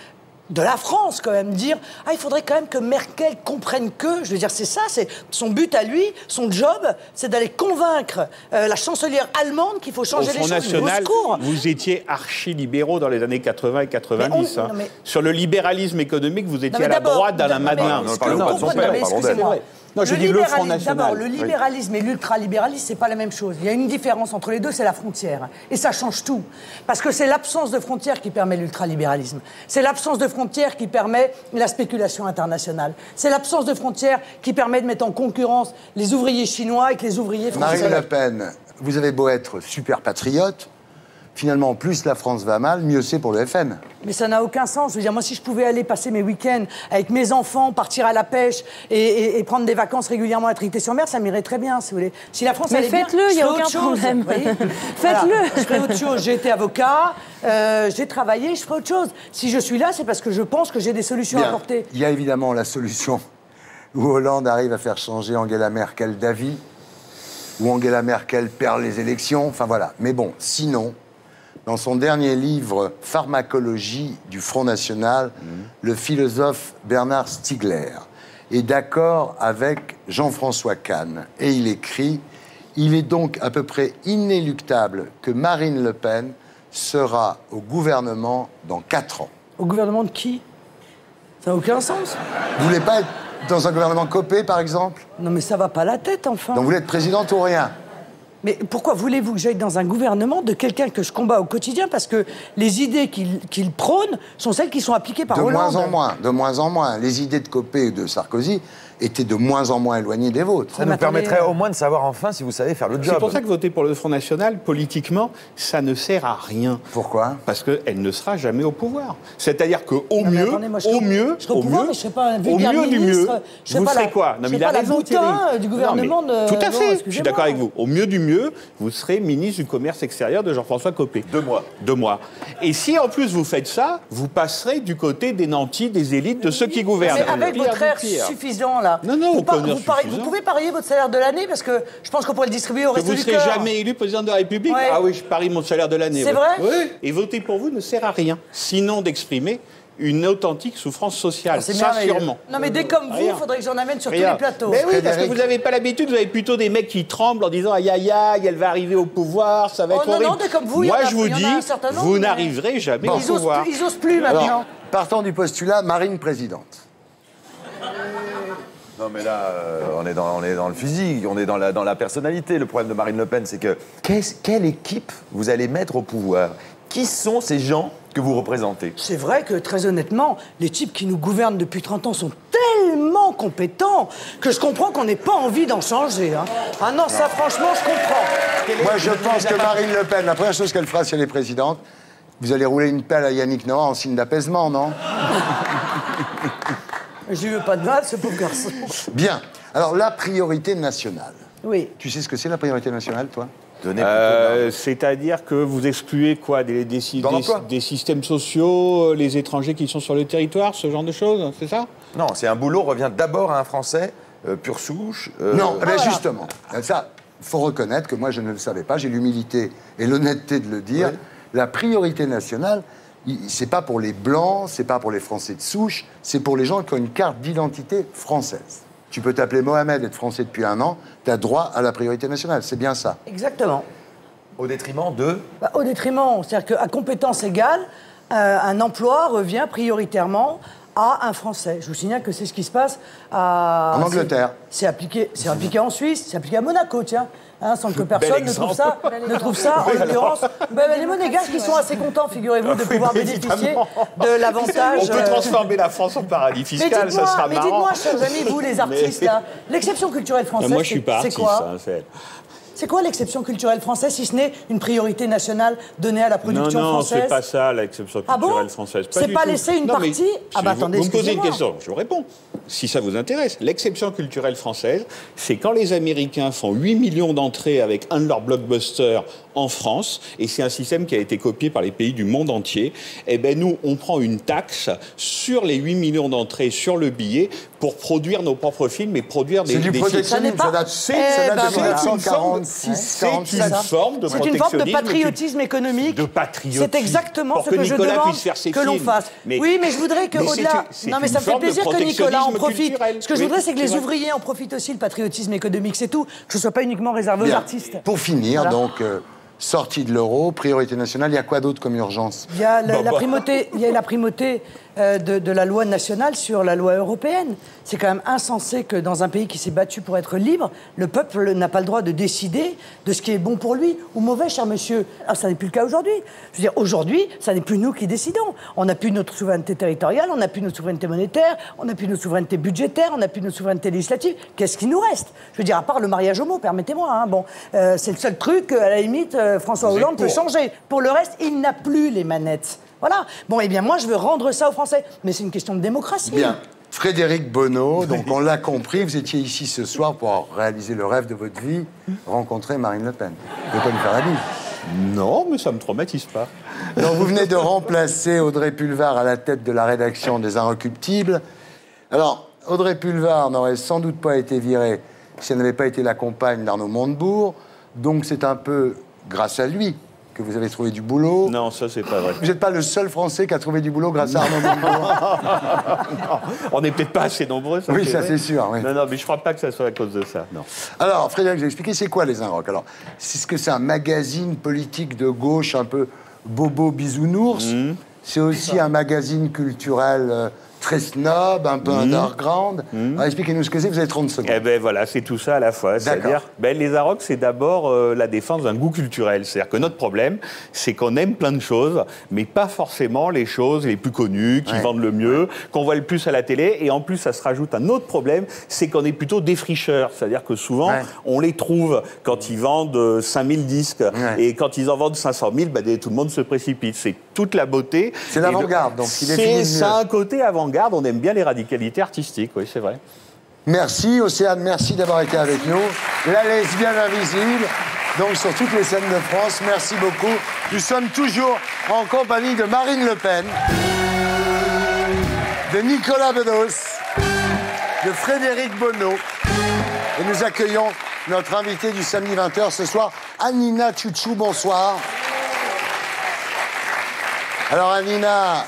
de la France, quand même, dire « Ah, il faudrait quand même que Merkel comprenne que... » Je veux dire, c'est ça, c'est son but à lui, son job, c'est d'aller convaincre la chancelière allemande qu'il faut changer les choses. Au Front National, au secours. vous étiez archi-libéraux dans les années 80 et 90. Sur le libéralisme économique, vous étiez à la droite d'Alain Madelin. Non, parlons pas de son père, parlons d'elle. Non, je dis le Front National. D'abord, le libéralisme et l'ultralibéralisme, c'est pas la même chose. Il y a une différence entre les deux, c'est la frontière. Et ça change tout. Parce que c'est l'absence de frontières qui permet l'ultralibéralisme. C'est l'absence de frontières qui permet la spéculation internationale. C'est l'absence de frontières qui permet de mettre en concurrence les ouvriers chinois avec les ouvriers français. Marine Le Pen, vous avez beau être super patriote, finalement, plus la France va mal, mieux c'est pour le FN. Mais ça n'a aucun sens. Je veux dire, moi, si je pouvais aller passer mes week-ends avec mes enfants, partir à la pêche et prendre des vacances régulièrement à Trinité-sur-Mer, ça m'irait très bien, si vous voulez. Si la France allait bien, faites-le, il n'y a aucun problème. Faites-le. Je ferai autre chose. J'ai été avocat, j'ai travaillé, je ferai autre chose. Si je suis là, c'est parce que je pense que j'ai des solutions à apporter. Il y a évidemment la solution où Hollande arrive à faire changer Angela Merkel d'avis, où Angela Merkel perd les élections, enfin voilà. Mais bon, sinon... Dans son dernier livre, Pharmacologie du Front National, le philosophe Bernard Stiegler est d'accord avec Jean-François Kahn. Et il écrit « Il est donc à peu près inéluctable que Marine Le Pen sera au gouvernement dans 4 ans. » Au gouvernement de qui? Ça n'a aucun sens. Vous voulez pas être dans un gouvernement Copé, par exemple? Non, mais ça va pas la tête, enfin. Donc vous voulez être présidente ou rien? Mais pourquoi voulez-vous que j'aille dans un gouvernement de quelqu'un que je combats au quotidien? Parce que les idées qu'il prône sont celles qui sont appliquées par Hollande. De moins en moins. Les idées de Copé et de Sarkozy étaient de moins en moins éloignées des vôtres. Ça nous permettrait au moins de savoir enfin si vous savez faire le job. C'est pour ça que voter pour le Front National, politiquement, ça ne sert à rien. Pourquoi? Parce qu'elle ne sera jamais au pouvoir. C'est-à-dire qu'au mieux, vous serez quoi? Non, mais il a raison, Thierry. Du gouvernement tout à fait, je suis d'accord avec vous. Au mieux du mieux, vous serez ministre du Commerce extérieur de Jean-François Copé. 2 mois. 2 mois. Et si en plus vous faites ça, vous passerez du côté des nantis, des élites, de ceux qui gouvernent. Mais avec votre air suffisant, là, vous pouvez parier votre salaire de l'année, parce que je pense qu'on pourrait le distribuer au resto du cœur. Vous ne serez jamais élu président de la République? Ouais. Ah oui, je parie mon salaire de l'année. C'est vrai? Oui. Et voter pour vous ne sert à rien, sinon d'exprimer une authentique souffrance sociale, ça sûrement. Non mais dès comme vous, il faudrait que j'en amène sur tous les plateaux. Mais oui, parce que vous n'avez pas l'habitude, vous avez plutôt des mecs qui tremblent en disant aïe aïe aïe, elle va arriver au pouvoir, ça va être horrible. Non, dès comme vous, moi je vous dis, vous n'arriverez jamais au pouvoir. Ils osent plus maintenant. Alors, partant du postulat, Marine présidente. Non mais là, on est dans le physique, on est dans la personnalité. Le problème de Marine Le Pen, c'est que quelle équipe vous allez mettre au pouvoir? Qui sont ces gens que vous représentez? C'est vrai que, très honnêtement, les types qui nous gouvernent depuis 30 ans sont tellement compétents que je comprends qu'on n'ait pas envie d'en changer. Hein. Ah non, ça, franchement, je comprends. Moi, je pense que Marine Le Pen, la première chose qu'elle fera si elle est présidente, vous allez rouler une pelle à Yannick Noah en signe d'apaisement, non? Je lui veux pas de mal, ce pauvre garçon. Bien. Alors, la priorité nationale. Oui. Tu sais ce que c'est, la priorité nationale, toi? C'est-à-dire que vous excluez quoi? Des systèmes sociaux, les étrangers qui sont sur le territoire, ce genre de choses, c'est ça? Non, c'est un boulot revient d'abord à un Français, pure souche. Non, mais justement, ça, il faut reconnaître que moi, je ne le savais pas, j'ai l'humilité et l'honnêteté de le dire. Oui. La priorité nationale, c'est pas pour les Blancs, c'est pas pour les Français de souche, c'est pour les gens qui ont une carte d'identité française. Tu peux t'appeler Mohamed, être français depuis 1 an, tu as droit à la priorité nationale, c'est bien ça. Exactement. Au détriment de au détriment, c'est-à-dire qu'à compétence égale, un emploi revient prioritairement à un Français. Je vous signale que c'est ce qui se passe en Angleterre. C'est appliqué en Suisse, c'est appliqué à Monaco, tiens. Hein, sans que personne ne trouve ça, en l'occurrence. Les Monégasques qui sont assez contents, figurez-vous, de pouvoir bénéficier de l'avantage. On peut transformer la France en paradis fiscal, ça sera marrant. Mais dites-moi, chers amis, vous les artistes, là, l'exception culturelle française, moi, je suis pas artiste, c'est quoi? C'est quoi l'exception culturelle française, si ce n'est une priorité nationale donnée à la production française? Non, c'est pas ça, l'exception culturelle française. C'est pas laisser une partie... attendez, vous me posez une question, je vous réponds. Si ça vous intéresse, l'exception culturelle française, c'est quand les Américains font 8 millions d'entrées avec un de leurs blockbusters en France, et c'est un système qui a été copié par les pays du monde entier, eh bien nous, on prend une taxe sur les 8 millions d'entrées sur le billet pour produire nos propres films et produire des... C'est du protectionnisme, ça date de 1946, c'est une forme de protectionnisme. C'est une forme de patriotisme économique. De patriotisme. C'est exactement ce que je demande que l'on fasse. Oui, mais je voudrais qu'au-delà... Non, mais ça me fait plaisir que Nicolas en profite. Ce que je voudrais, c'est que les ouvriers en profitent aussi, le patriotisme économique, c'est tout. Que ce ne soit pas uniquement réservé aux artistes. Pour finir, donc... sortie de l'euro, priorité nationale, il y a quoi d'autre comme urgence? Il y a la primauté de la loi nationale sur la loi européenne. C'est quand même insensé que dans un pays qui s'est battu pour être libre, le peuple n'a pas le droit de décider de ce qui est bon pour lui ou mauvais, cher monsieur. Alors, ça n'est plus le cas aujourd'hui. Je veux dire, aujourd'hui, ça n'est plus nous qui décidons. On n'a plus notre souveraineté territoriale, on n'a plus notre souveraineté monétaire, on n'a plus notre souveraineté budgétaire, on n'a plus notre souveraineté législative. Qu'est-ce qui nous reste? Je veux dire, à part le mariage homo, permettez-moi. Hein. Bon, c'est le seul truc, à la limite, François Hollande peut changer. Pour le reste, il n'a plus les manettes. Voilà. Bon, eh bien, moi, je veux rendre ça aux Français. Mais c'est une question de démocratie. Bien. Frédéric Bonneau, donc on l'a compris, vous étiez ici ce soir pour réaliser le rêve de votre vie, rencontrer Marine Le Pen. Vous ne pouvez pas lui faire la bise? Non, mais ça ne me traumatise pas. Donc vous venez de remplacer Audrey Pulvar à la tête de la rédaction des Inrecuptibles. Alors, Audrey Pulvar n'aurait sans doute pas été virée si elle n'avait pas été la compagne d'Arnaud Montebourg. Donc c'est un peu grâce à lui que vous avez trouvé du boulot. Non, ça, c'est pas vrai. Vous n'êtes pas le seul Français qui a trouvé du boulot grâce à Arnaud Montebourg. Non, on n'est peut-être pas assez nombreux. Oui, ça c'est sûr. Oui. Non, mais je ne crois pas que ça soit à cause de ça, non. Alors, Frédéric, je vais expliquer, c'est quoi les Inrocks? Alors, c'est ce que c'est un magazine politique de gauche un peu bobo bisounours. C'est aussi un magazine culturel très snob, un peu underground. Alors, expliquez-nous ce que c'est, vous avez 30 secondes. Eh bien voilà, c'est tout ça à la fois. C'est-à-dire, les Arocs, c'est d'abord la défense d'un goût culturel. C'est-à-dire que notre problème, c'est qu'on aime plein de choses, mais pas forcément les choses les plus connues, qui vendent le mieux, qu'on voit le plus à la télé. Et en plus, ça se rajoute un autre problème, c'est qu'on est plutôt défricheurs. C'est-à-dire que souvent, on les trouve quand ils vendent 5000 disques. Et quand ils en vendent 500 000, tout le monde se précipite. C'est toute la beauté. C'est l'avant-garde, donc il est ça a un côté avant-garde. On aime bien les radicalités artistiques, oui, c'est vrai. Merci, Océane, merci d'avoir été avec nous. La lesbienne invisible, donc sur toutes les scènes de France. Merci beaucoup. Nous sommes toujours en compagnie de Marine Le Pen, de Nicolas Bedos, de Frédéric Bonneau. Et nous accueillons notre invité du samedi 20h ce soir, Anina Tchouchtchou. Bonsoir. Alors, Anina,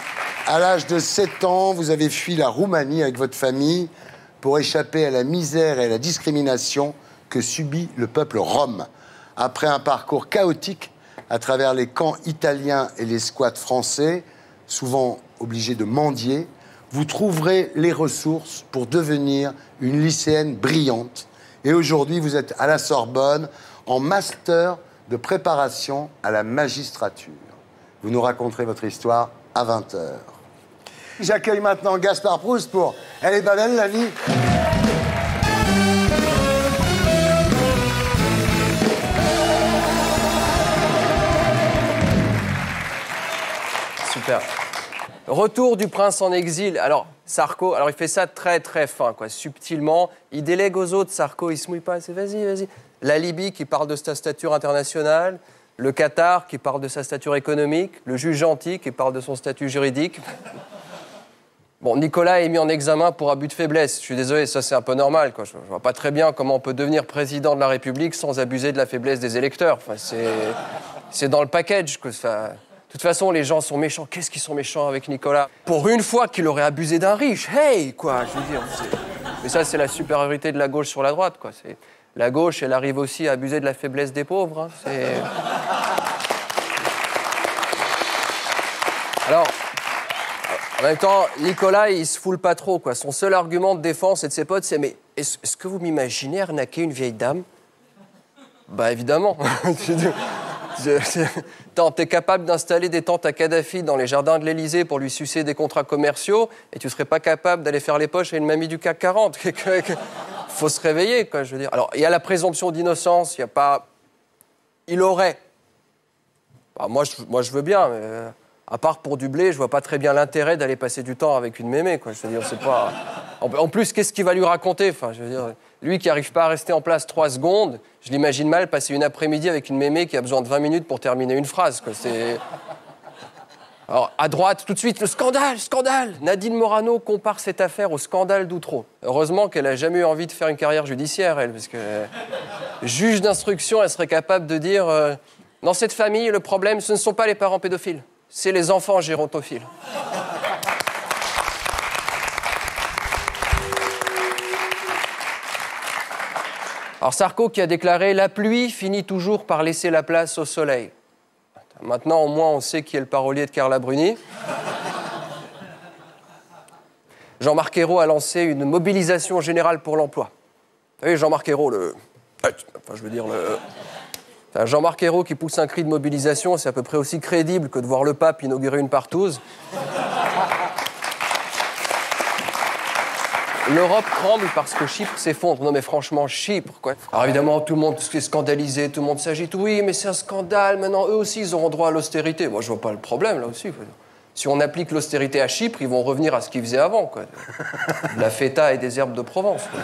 à l'âge de 7 ans, vous avez fui la Roumanie avec votre famille pour échapper à la misère et à la discrimination que subit le peuple rom. Après un parcours chaotique à travers les camps italiens et les squats français, souvent obligés de mendier, vous trouverez les ressources pour devenir une lycéenne brillante. Et aujourd'hui, vous êtes à la Sorbonne en master de préparation à la magistrature. Vous nous raconterez votre histoire à 20h. J'accueille maintenant Gaspard Proust pour « Elle est belle la vie ». Super. Retour du prince en exil. Alors, Sarko, il fait ça très très fin, quoi, subtilement. Il délègue aux autres, Sarko, il se mouille pas, c'est vas-y, vas-y. La Libye qui parle de sa stature internationale, le Qatar qui parle de sa stature économique, le juge gentil qui parle de son statut juridique. Bon, Nicolas est mis en examen pour abus de faiblesse. Je suis désolé, ça c'est un peu normal, quoi. Je vois pas très bien comment on peut devenir président de la République sans abuser de la faiblesse des électeurs. Enfin, c'est dans le package que ça... De toute façon, les gens sont méchants. Qu'est-ce qu'ils sont méchants avec Nicolas? Pour une fois qu'il aurait abusé d'un riche, hey, quoi, je veux dire. Mais ça, c'est la supériorité de la gauche sur la droite, quoi. La gauche, elle arrive aussi à abuser de la faiblesse des pauvres. Hein. Alors, en même temps, Nicolas, il se foule pas trop, quoi. Son seul argument de défense et de ses potes, c'est « Mais est-ce que vous m'imaginez arnaquer une vieille dame ?» Bah, évidemment. T'es capable d'installer des tentes à Kadhafi dans les jardins de l'Élysée pour lui sucer des contrats commerciaux et tu serais pas capable d'aller faire les poches à une mamie du CAC 40. Faut se réveiller, quoi, je veux dire. Alors, il y a la présomption d'innocence, il y a pas... Il aurait. Bah, moi, je veux bien, mais à part pour du blé, je vois pas très bien l'intérêt d'aller passer du temps avec une mémé, quoi. Je veux dire, c'est pas... En plus, qu'est-ce qu'il va lui raconter? Enfin, je veux dire, lui qui arrive pas à rester en place 3 secondes, je l'imagine mal passer une après-midi avec une mémé qui a besoin de 20 minutes pour terminer une phrase, quoi. C'est... Alors, à droite, tout de suite, le scandale, scandale. Nadine Morano compare cette affaire au scandale d'Outreau. Heureusement qu'elle n'a jamais eu envie de faire une carrière judiciaire, elle, parce que juge d'instruction, elle serait capable de dire dans cette famille, le problème, ce ne sont pas les parents pédophiles, c'est les enfants gérontophiles. Alors, Sarko qui a déclaré « La pluie finit toujours par laisser la place au soleil ». Maintenant, au moins, on sait qui est le parolier de Carla Bruni. Jean-Marc Ayrault a lancé une mobilisation générale pour l'emploi. Vous savez, Jean-Marc Ayrault, Jean-Marc Ayrault qui pousse un cri de mobilisation, c'est à peu près aussi crédible que de voir le pape inaugurer une partouze. L'Europe tremble parce que Chypre s'effondre. Non mais franchement, Chypre, quoi. Alors évidemment, tout le monde est scandalisé, tout le monde s'agite. Oui, mais c'est un scandale, maintenant, eux aussi, ils auront droit à l'austérité. Moi, je vois pas le problème, là aussi. Si on applique l'austérité à Chypre, ils vont revenir à ce qu'ils faisaient avant, quoi. De la feta et des herbes de Provence, quoi.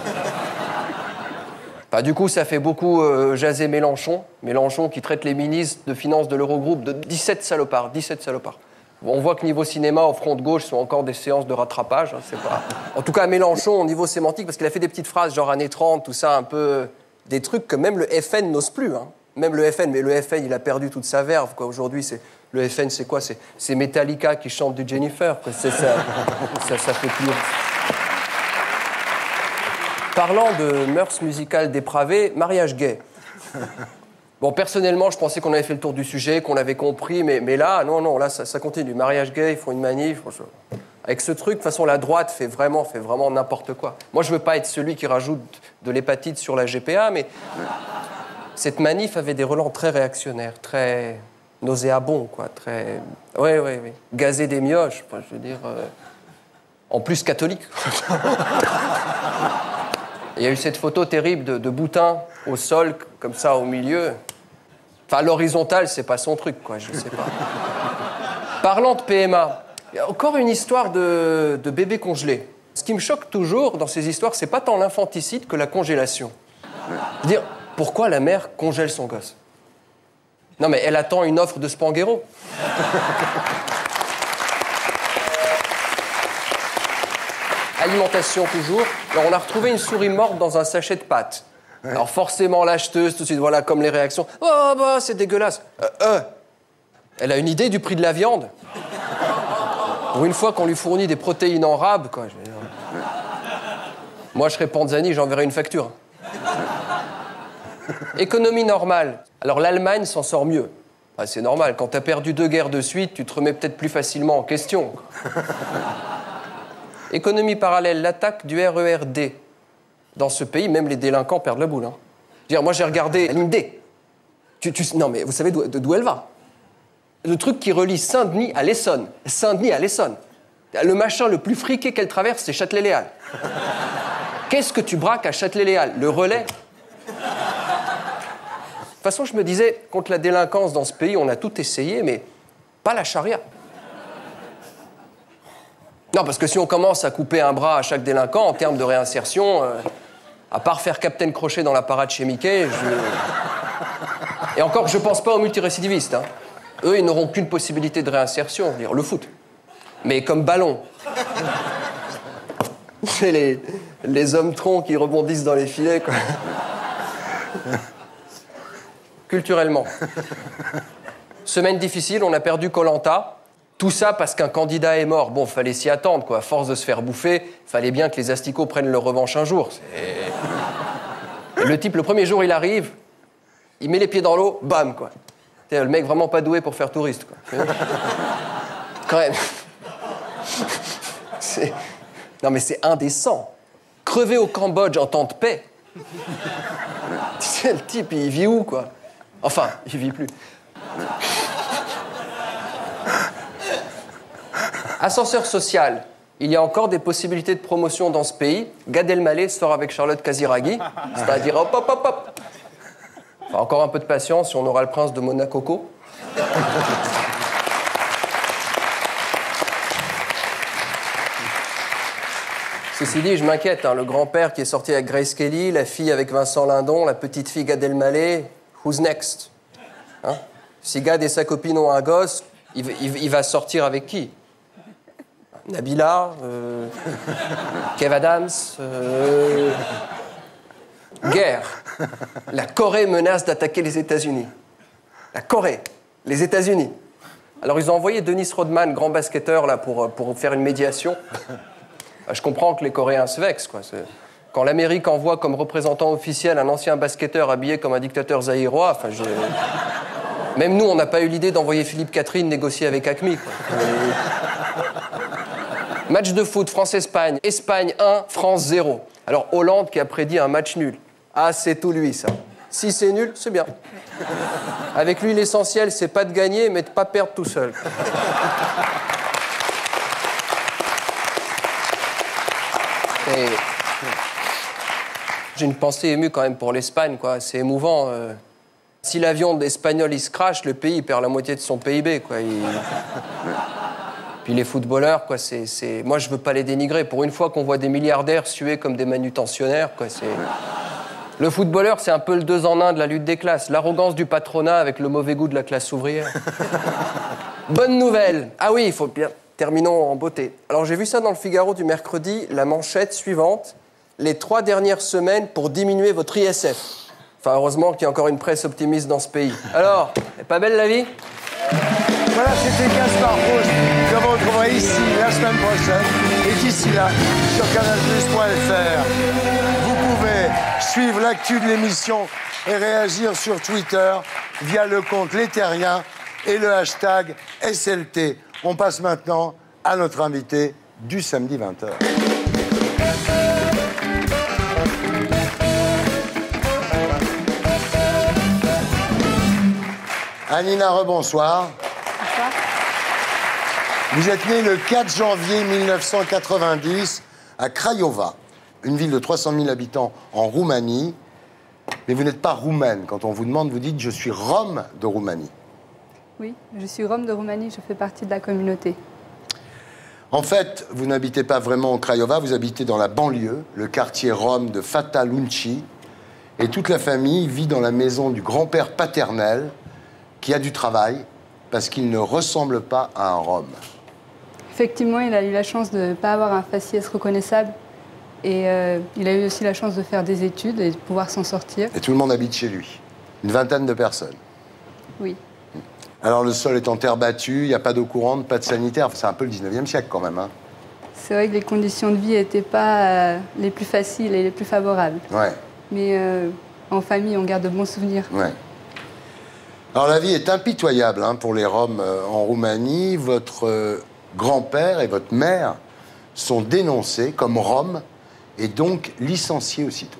Bah, du coup, ça fait beaucoup jaser Mélenchon. Mélenchon qui traite les ministres de finances de l'Eurogroupe de 17 salopards. 17 salopards. On voit que niveau cinéma, au front de gauche, sont encore des séances de rattrapage. Hein, c'est pas... En tout cas, Mélenchon, au niveau sémantique, parce qu'il a fait des petites phrases genre années 30, tout ça, un peu... Des trucs que même le FN n'ose plus. Hein. Même le FN, mais le FN, il a perdu toute sa verve, quoi. Aujourd'hui, le FN, c'est quoi? C'est Metallica qui chante du Jennifer, quoi. C'est ça. ça fait plus... Parlant de mœurs musicales dépravées, mariage gay. Bon, personnellement, je pensais qu'on avait fait le tour du sujet, qu'on l'avait compris, mais là, non, là, ça continue. Mariage gay, ils font une manif. Avec ce truc, de toute façon, la droite fait vraiment n'importe quoi. Moi, je veux pas être celui qui rajoute de l'hépatite sur la GPA, mais cette manif avait des relents très réactionnaires, très nauséabonds, quoi, très... Oui. Gazer des mioches, enfin, je veux dire... En plus catholique. Il y a eu cette photo terrible de Boutin au sol, comme ça, au milieu. Enfin, l'horizontale, c'est pas son truc, quoi, je sais pas. Parlant de PMA, il y a encore une histoire de bébé congelé. Ce qui me choque toujours dans ces histoires, c'est pas tant l'infanticide que la congélation. Dire, pourquoi la mère congèle son gosse? Non, mais elle attend une offre de Spanghero. Alimentation toujours. Alors, on a retrouvé une souris morte dans un sachet de pâtes. Alors forcément, l'acheteuse, tout de suite, voilà, comme les réactions. Oh, bah, c'est dégueulasse. Elle a une idée du prix de la viande. Pour une fois qu'on lui fournit des protéines en rab, quoi. Je veux dire. Moi, je serais Panzani, j'enverrai une facture. Économie normale. Alors, l'Allemagne s'en sort mieux. Ah, c'est normal, quand t'as perdu 2 guerres de suite, tu te remets peut-être plus facilement en question. Économie parallèle, l'attaque du RERD. Dans ce pays, même les délinquants perdent la boule. Hein. Dire, moi, j'ai regardé la ligne D. Non, mais vous savez d'où elle va? Le truc qui relie Saint-Denis à l'Essonne. Saint-Denis à l'Essonne. Le machin le plus friqué qu'elle traverse, c'est Châtelet-Léal. Qu'est-ce que tu braques à Châtelet-Léal? Le relais? De toute façon, je me disais, contre la délinquance dans ce pays, on a tout essayé, mais pas la charia. Non, parce que si on commence à couper un bras à chaque délinquant, en termes de réinsertion, à part faire Captain Crochet dans la parade chez Mickey, Et encore, je pense pas aux multirécidivistes. Hein. Eux, ils n'auront qu'une possibilité de réinsertion, dire le foot. Mais comme ballon. C'est les hommes troncs qui rebondissent dans les filets, quoi. Culturellement. Semaine difficile, on a perdu Koh-Lanta. Tout ça parce qu'un candidat est mort. Bon, fallait s'y attendre, quoi. À force de se faire bouffer, fallait bien que les asticots prennent leur revanche un jour. Le type, le premier jour, il arrive, il met les pieds dans l'eau, bam, quoi. Le mec vraiment pas doué pour faire touriste, quoi. Quand même. Non, mais c'est indécent. Crever au Cambodge en temps de paix. Tu sais, le type, il vit où, quoi? Enfin, il vit plus. Ascenseur social. Il y a encore des possibilités de promotion dans ce pays. Gad Elmaleh sort avec Charlotte Casiraghi. C'est-à-dire hop, hop, hop, hop. Enfin, encore un peu de patience, on aura le prince de Monaco. Ceci dit, je m'inquiète. Hein, le grand-père qui est sorti avec Grace Kelly, la fille avec Vincent Lindon, la petite fille Gad Elmaleh. Who's next? Hein? Si Gad et sa copine ont un gosse, il va sortir avec qui? Nabila, Kev Adams, guerre. La Corée menace d'attaquer les États-Unis. La Corée, les États-Unis. Alors ils ont envoyé Dennis Rodman, grand basketteur, là, pour faire une médiation. Je comprends que les Coréens se vexent, quoi. Quand l'Amérique envoie comme représentant officiel un ancien basketteur habillé comme un dictateur zaïrois, enfin, même nous, on n'a pas eu l'idée d'envoyer Philippe Catherine négocier avec Acme, quoi. Match de foot, France-Espagne. Espagne 1, France 0. Alors, Hollande qui a prédit un match nul. Ah, c'est tout lui, ça. Si c'est nul, c'est bien. Avec lui, l'essentiel, c'est pas de gagner, mais de pas perdre tout seul. Et... J'ai une pensée émue quand même pour l'Espagne, quoi. C'est émouvant. Si l'avion espagnol, il se crache, le pays perd la moitié de son PIB, quoi. Puis les footballeurs, quoi, moi, je veux pas les dénigrer. Pour une fois qu'on voit des milliardaires suer comme des manutentionnaires, quoi, Le footballeur, c'est un peu le 2 en 1 de la lutte des classes. L'arrogance du patronat avec le mauvais goût de la classe ouvrière. Bonne nouvelle. Ah oui, il faut bien... Terminons en beauté. Alors, j'ai vu ça dans le Figaro du mercredi, la manchette suivante. Les 3 dernières semaines pour diminuer votre ISF. Enfin, heureusement qu'il y a encore une presse optimiste dans ce pays. Alors, est pas belle la vie? Voilà, c'était Gaspard Proust, que vous retrouverez ici la semaine prochaine. Et d'ici là, sur canalplus.fr, vous pouvez suivre l'actu de l'émission et réagir sur Twitter via le compte Les Terriens et le hashtag SLT. On passe maintenant à notre invité du samedi 20h. Hanina, rebonsoir. Bonsoir. Vous êtes née le 4 janvier 1990 à Craiova, une ville de 300 000 habitants en Roumanie. Mais vous n'êtes pas roumaine. Quand on vous demande, vous dites « je suis Rome de Roumanie ». Oui, je suis Rome de Roumanie, je fais partie de la communauté. En fait, vous n'habitez pas vraiment en Craiova, vous habitez dans la banlieue, le quartier Rome de Fata Lunci. Et toute la famille vit dans la maison du grand-père paternel, qui a du travail, parce qu'il ne ressemble pas à un Rome. Effectivement, il a eu la chance de ne pas avoir un faciès reconnaissable. Et il a eu aussi la chance de faire des études et de pouvoir s'en sortir. Et tout le monde habite chez lui. Une vingtaine de personnes. Oui. Alors le sol est en terre battue, il n'y a pas d'eau courante, pas de sanitaire. C'est un peu le 19e siècle quand même. Hein. C'est vrai que les conditions de vie n'étaient pas les plus faciles et les plus favorables. Ouais. Mais en famille, on garde de bons souvenirs. Ouais. Alors la vie est impitoyable hein, pour les Roms en Roumanie. Votre grand-père et votre mère sont dénoncés comme Roms et donc licenciés aussitôt.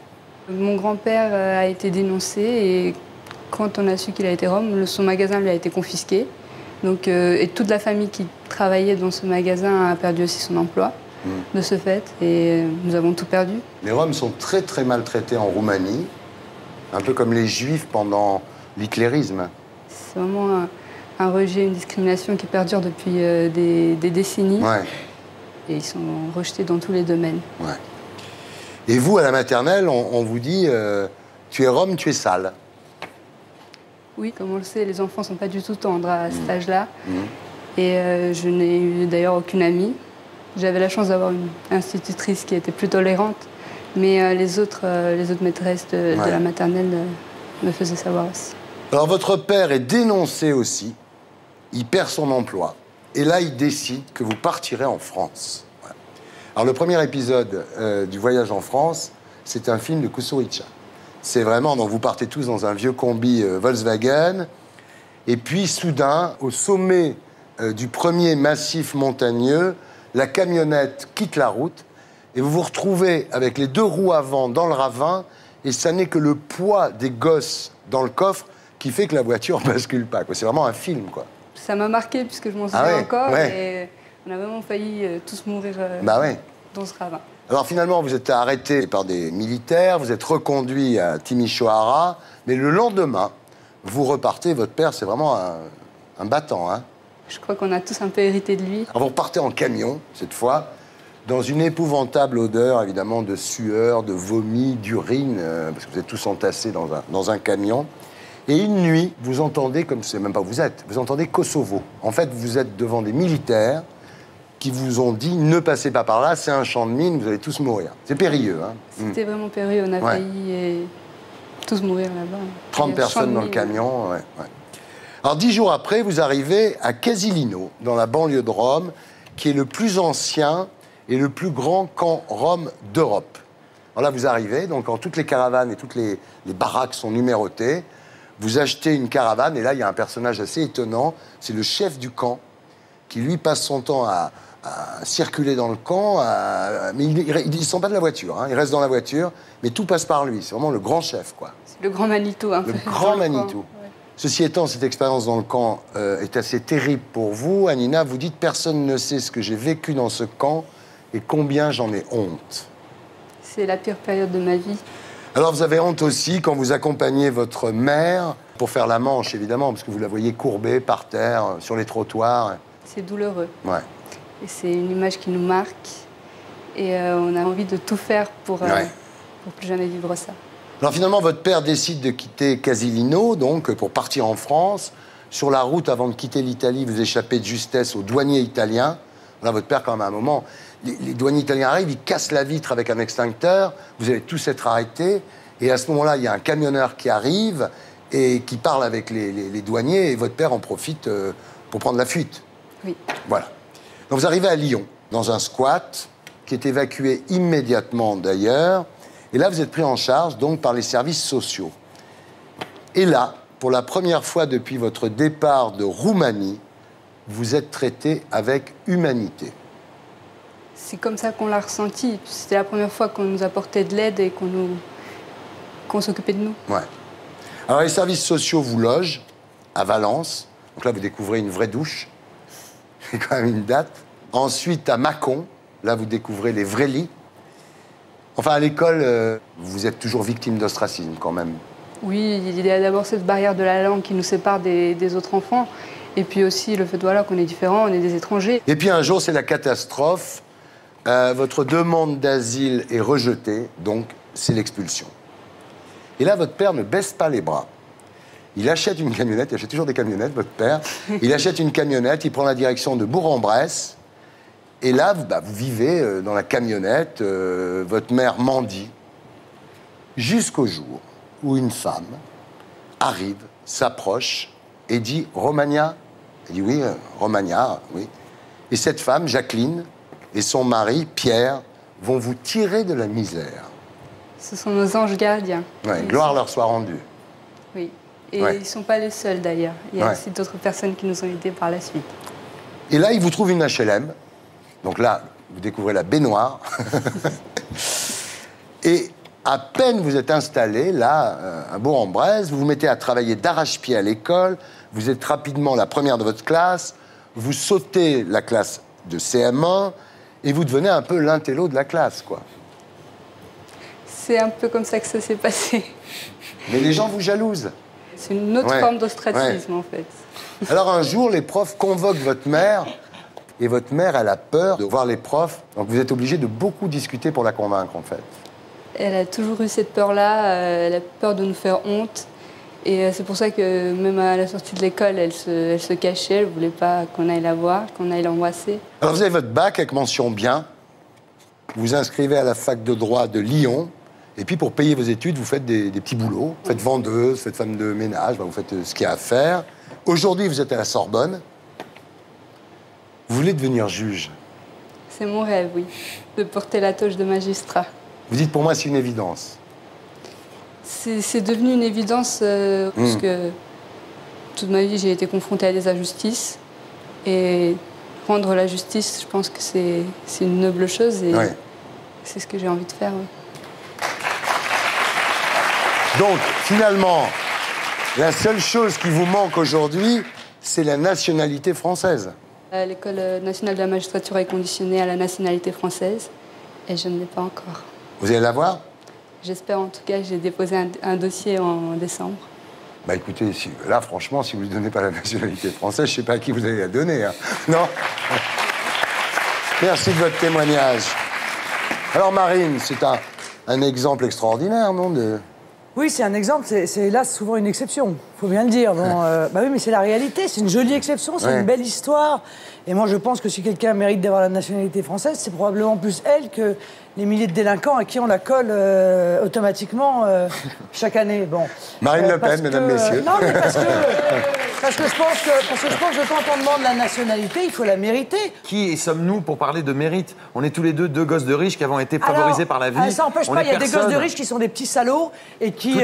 Mon grand-père a été dénoncé et quand on a su qu'il a été Rome, son magasin lui a été confisqué. Donc, et toute la famille qui travaillait dans ce magasin a perdu aussi son emploi de ce fait et nous avons tout perdu. Les Roms sont très très maltraités en Roumanie, un peu comme les Juifs pendant l'hitlérisme. C'est vraiment un rejet, une discrimination qui perdure depuis des décennies. Ouais. Et ils sont rejetés dans tous les domaines. Ouais. Et vous, à la maternelle, on vous dit tu es Rome, tu es sale. Oui, comme on le sait, les enfants ne sont pas du tout tendres à cet âge-là. Et je n'ai eu d'ailleurs aucune amie. J'avais la chance d'avoir une institutrice qui était plus tolérante. Mais les autres maîtresses de la maternelle me faisaient savoir aussi. Alors votre père est dénoncé aussi. Il perd son emploi. Et là, il décide que vous partirez en France. Voilà. Alors le premier épisode du voyage en France, c'est un film de Kusturica. C'est vraiment, donc vous partez tous dans un vieux combi Volkswagen, et puis soudain, au sommet du premier massif montagneux, la camionnette quitte la route, et vous vous retrouvez avec les deux roues avant dans le ravin, et ça n'est que le poids des gosses dans le coffre qui fait que la voiture bascule pas. C'est vraiment un film, quoi. Ça m'a marqué puisque je m'en souviens encore, et on a vraiment failli tous mourir dans ce ravin. Alors finalement, vous êtes arrêté par des militaires, vous êtes reconduit à Timișoara, mais le lendemain, vous repartez, votre père, c'est vraiment un battant, hein. Je crois qu'on a tous un peu hérité de lui. Alors vous repartez en camion, cette fois, dans une épouvantable odeur, évidemment, de sueur, de vomi, d'urine, parce que vous êtes tous entassés dans un camion. Et une nuit, vous entendez, comme c'est même pas où vous entendez Kosovo. En fait, vous êtes devant des militaires qui vous ont dit « ne passez pas par là, c'est un champ de mine, vous allez tous mourir ». C'est périlleux, hein. C'était vraiment périlleux, on a failli tous mourir là-bas. 30 personnes dans le camion, ouais. Alors 10 jours après, vous arrivez à Casilino, dans la banlieue de Rome, qui est le plus ancien et le plus grand camp Rome d'Europe. Alors là, vous arrivez, donc quand toutes les caravanes et toutes les baraques sont numérotées, vous achetez une caravane, et là, il y a un personnage assez étonnant, c'est le chef du camp, qui lui passe son temps à circuler dans le camp, mais il ne descend pas de la voiture, hein, il reste dans la voiture, mais tout passe par lui, c'est vraiment le grand chef, quoi. C'est le grand Manitou, un peu. Le grand Manitou. Ceci étant, cette expérience dans le camp est assez terrible pour vous. Hanina, vous dites « personne ne sait ce que j'ai vécu dans ce camp et combien j'en ai honte ». C'est la pire période de ma vie. Alors vous avez honte aussi quand vous accompagnez votre mère pour faire la manche, évidemment, parce que vous la voyez courbée par terre, sur les trottoirs. C'est douloureux. Ouais. Et c'est une image qui nous marque. Et on a envie de tout faire pour plus jamais vivre ça. Alors finalement, votre père décide de quitter Casilino, donc, pour partir en France. Sur la route, avant de quitter l'Italie, vous échappez de justesse aux douaniers italiens. Là, votre père, quand même, à un moment, les douaniers italiens arrivent, ils cassent la vitre avec un extincteur, vous allez tous être arrêtés. Et à ce moment-là, il y a un camionneur qui arrive et qui parle avec les douaniers, et votre père en profite pour prendre la fuite. Oui. Voilà. Donc vous arrivez à Lyon, dans un squat, qui est évacué immédiatement d'ailleurs. Et là, vous êtes pris en charge, donc, par les services sociaux. Et là, pour la première fois depuis votre départ de Roumanie, vous êtes traité avec humanité. C'est comme ça qu'on l'a ressenti. C'était la première fois qu'on nous apportait de l'aide et qu'on s'occupait de nous. Ouais. Alors, les services sociaux vous logent à Valence. Donc là, vous découvrez une vraie douche. C'est quand même une date. Ensuite, à Mâcon. Là, vous découvrez les vrais lits. Enfin, à l'école, vous êtes toujours victime d'ostracisme, quand même. Oui, il y a d'abord cette barrière de la langue qui nous sépare des autres enfants. Et puis aussi le fait qu'on est différents, on est des étrangers. Et puis un jour, c'est la catastrophe. Votre demande d'asile est rejetée, donc c'est l'expulsion. Et là, votre père ne baisse pas les bras. Il achète une camionnette, il achète toujours des camionnettes, votre père. Il achète une camionnette, il prend la direction de Bourg-en-Bresse. Et là, vous vivez dans la camionnette, votre mère mendie, jusqu'au jour où une femme arrive, s'approche et dit « Romagna ?» Elle dit « Oui, Romagna, oui. » Et cette femme, Jacqueline, et son mari, Pierre, vont vous tirer de la misère. Ce sont nos anges gardiens. Ouais, gloire leur soit rendue. Oui, et ils ne sont pas les seuls d'ailleurs. Il y a aussi d'autres personnes qui nous ont aidés par la suite. Et là, ils vous trouvent une HLM. Donc là, vous découvrez la baignoire. Et à peine vous êtes installé, là, à Bourg-en-Bresse, vous vous mettez à travailler d'arrache-pied à l'école, vous êtes rapidement la première de votre classe, vous sautez la classe de CM1, et vous devenez un peu l'intello de la classe, quoi. C'est un peu comme ça que ça s'est passé. Mais les gens vous jalousent. C'est une autre forme d'ostracisme, en fait. Alors un jour, les profs convoquent votre mère, et votre mère, elle a peur de voir les profs, donc vous êtes obligé de beaucoup discuter pour la convaincre, en fait. Elle a toujours eu cette peur-là, elle a peur de nous faire honte. Et c'est pour ça que même à la sortie de l'école, elle se cachait, elle ne voulait pas qu'on aille la voir, qu'on aille l'embrasser. Alors vous avez votre bac avec mention bien, vous vous inscrivez à la fac de droit de Lyon, et puis pour payer vos études, vous faites des petits boulots. Vous faites vendeuse, vous faites femme de ménage, vous faites ce qu'il y a à faire. Aujourd'hui, vous êtes à la Sorbonne. Vous voulez devenir juge? C'est mon rêve, oui, de porter la toge de magistrat. Vous dites pour moi, c'est une évidence. C'est devenu une évidence parce que toute ma vie, j'ai été confrontée à des injustices. Et rendre la justice, je pense que c'est une noble chose et c'est ce que j'ai envie de faire. Oui. Donc, finalement, la seule chose qui vous manque aujourd'hui, c'est la nationalité française. L'École nationale de la magistrature est conditionnée à la nationalité française et je ne l'ai pas encore. Vous allez l'avoir? J'espère en tout cas, j'ai déposé un dossier en décembre. Bah écoutez, là franchement, si vous ne donnez pas la nationalité française, je ne sais pas à qui vous allez la donner. Hein. Non. Merci de votre témoignage. Alors Marine, c'est un exemple extraordinaire, non Oui, c'est un exemple, c'est hélas souvent une exception, il faut bien le dire. Bon, bah oui, mais c'est la réalité, c'est une jolie exception, c'est une belle histoire. Et moi, je pense que si quelqu'un mérite d'avoir la nationalité française, c'est probablement plus elle que les milliers de délinquants à qui on la colle automatiquement chaque année. Bon. Marine Le Pen, mesdames, messieurs. Non, mais parce que je pense que quand on demande la nationalité, il faut la mériter. Qui sommes-nous pour parler de mérite? On est tous les deux gosses de riches qui avons été favorisés par la vie. Ça n'empêche pas, il y a des gosses de riches qui sont des petits salauds et qui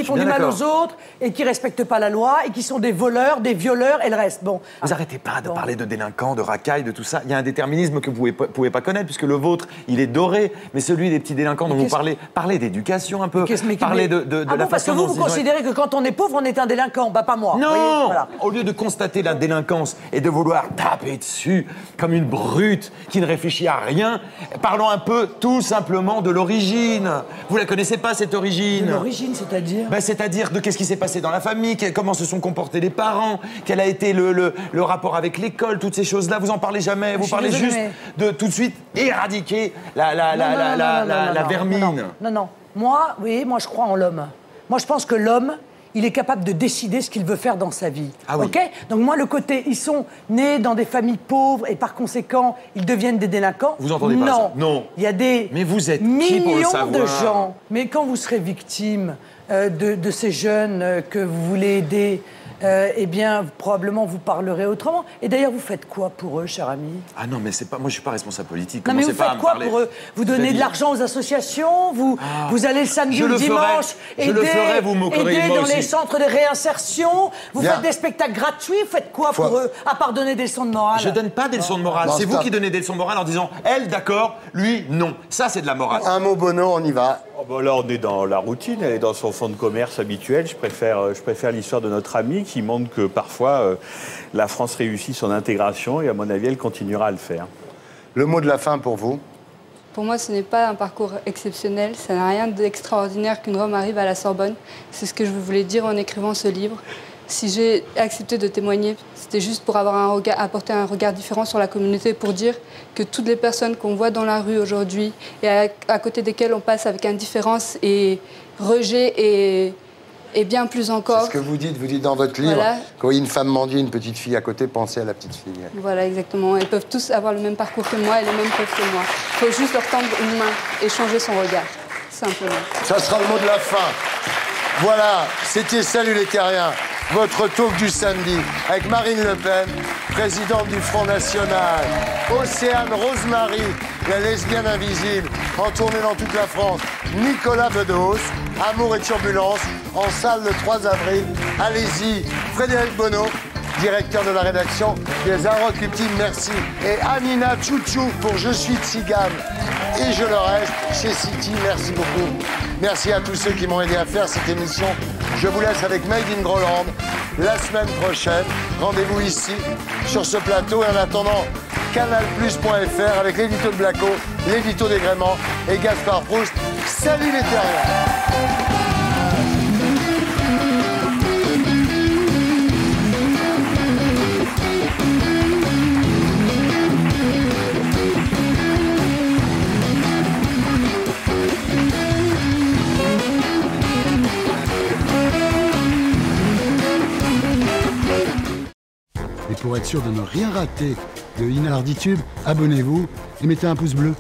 font du mal aux autres et qui respectent pas la loi et qui sont des voleurs, des violeurs et le reste. Bon. Vous arrêtez pas de parler de délinquants, de racailles, de tout ça. Il y a un déterminisme que vous pouvez pas connaître puisque le vôtre, il est doré. Mais celui des petits délinquants dont vous parlez d'éducation un peu, parlez de la parce que vous considérez que quand on est pauvre, on est un délinquant. Bah pas moi. Non. Voyez, voilà. Au lieu de constater la délinquance et de vouloir taper dessus comme une brute qui ne réfléchit à rien, parlons un peu tout simplement de l'origine. Vous la connaissez pas cette origine? De l'origine, c'est-à-dire? C'est-à-dire de qu'est-ce qui s'est passé dans la famille, comment se sont comportés les parents, quel a été le rapport avec l'école, toutes ces choses-là. Vous en parlez jamais. Vous parlez juste de tout de suite éradiquer la vermine. Non. Moi, je crois en l'homme. Moi, je pense que l'homme, il est capable de décider ce qu'il veut faire dans sa vie. Ah oui. Ok ? Donc moi, le côté, ils sont nés dans des familles pauvres et par conséquent, ils deviennent des délinquants. Vous entendez pas ça? Non. Il y a des Mais vous êtes millions de gens. Mais quand vous serez victime de ces jeunes que vous voulez aider, eh bien, probablement, vous parlerez autrement. Et d'ailleurs, vous faites quoi pour eux, cher ami? Ah non, mais c'est pas... moi, je suis pas responsable politique. Non, mais vous faites quoi pour eux? Vous donnez de l'argent aux associations? Vous allez le samedi ou le dimanche aider dans les centres de réinsertion? Vous faites des spectacles gratuits? Vous faites quoi pour eux, à part donner des leçons de morale? Je donne pas des leçons de morale. C'est vous qui donnez des leçons de morale en disant « Elle, d'accord, lui, non ». Ça, c'est de la morale. Un mot, Bono, on y va. Oh ben là, on est dans la routine, elle est dans son fonds de commerce habituel. Je préfère l'histoire de notre ami qui montre que parfois la France réussit son intégration et à mon avis, elle continuera à le faire. Le mot de la fin pour vous? Pour moi, ce n'est pas un parcours exceptionnel. Ça n'a rien d'extraordinaire qu'une Rome arrive à la Sorbonne. C'est ce que je voulais dire en écrivant ce livre. Si j'ai accepté de témoigner, c'était juste pour apporter un regard différent sur la communauté, pour dire que toutes les personnes qu'on voit dans la rue aujourd'hui et à côté desquelles on passe avec indifférence et rejet et bien plus encore. C'est ce que vous dites dans votre livre. Voilà. Quand il y a une femme mendier, une petite fille à côté, pensez à la petite fille. Voilà, exactement. Ils peuvent tous avoir le même parcours que moi et les mêmes rêves que moi. Il faut juste leur tendre une main et changer son regard, simplement. Ça sera le mot de la fin. Voilà, c'était Salut les Terriens, votre talk du samedi, avec Marine Le Pen, présidente du Front National, Océane Rosemary, la lesbienne invisible, en tournée dans toute la France, Nicolas Bedos, Amour et Turbulence, en salle le 3 avril. Allez-y, Frédéric Bonneau, directeur de la rédaction des Arocs Ultimes, merci. Et Anina Tchoutchou pour Je suis Tzigane et Je le reste chez City, merci beaucoup. Merci à tous ceux qui m'ont aidé à faire cette émission. Je vous laisse avec Made in Groland la semaine prochaine. Rendez-vous ici, sur ce plateau. Et en attendant, canalplus.fr avec l'édito de Blacko, l'édito des Gréments et Gaspard Proust. Salut les Terriens! Et pour être sûr de ne rien rater de Inarditube, abonnez-vous et mettez un pouce bleu.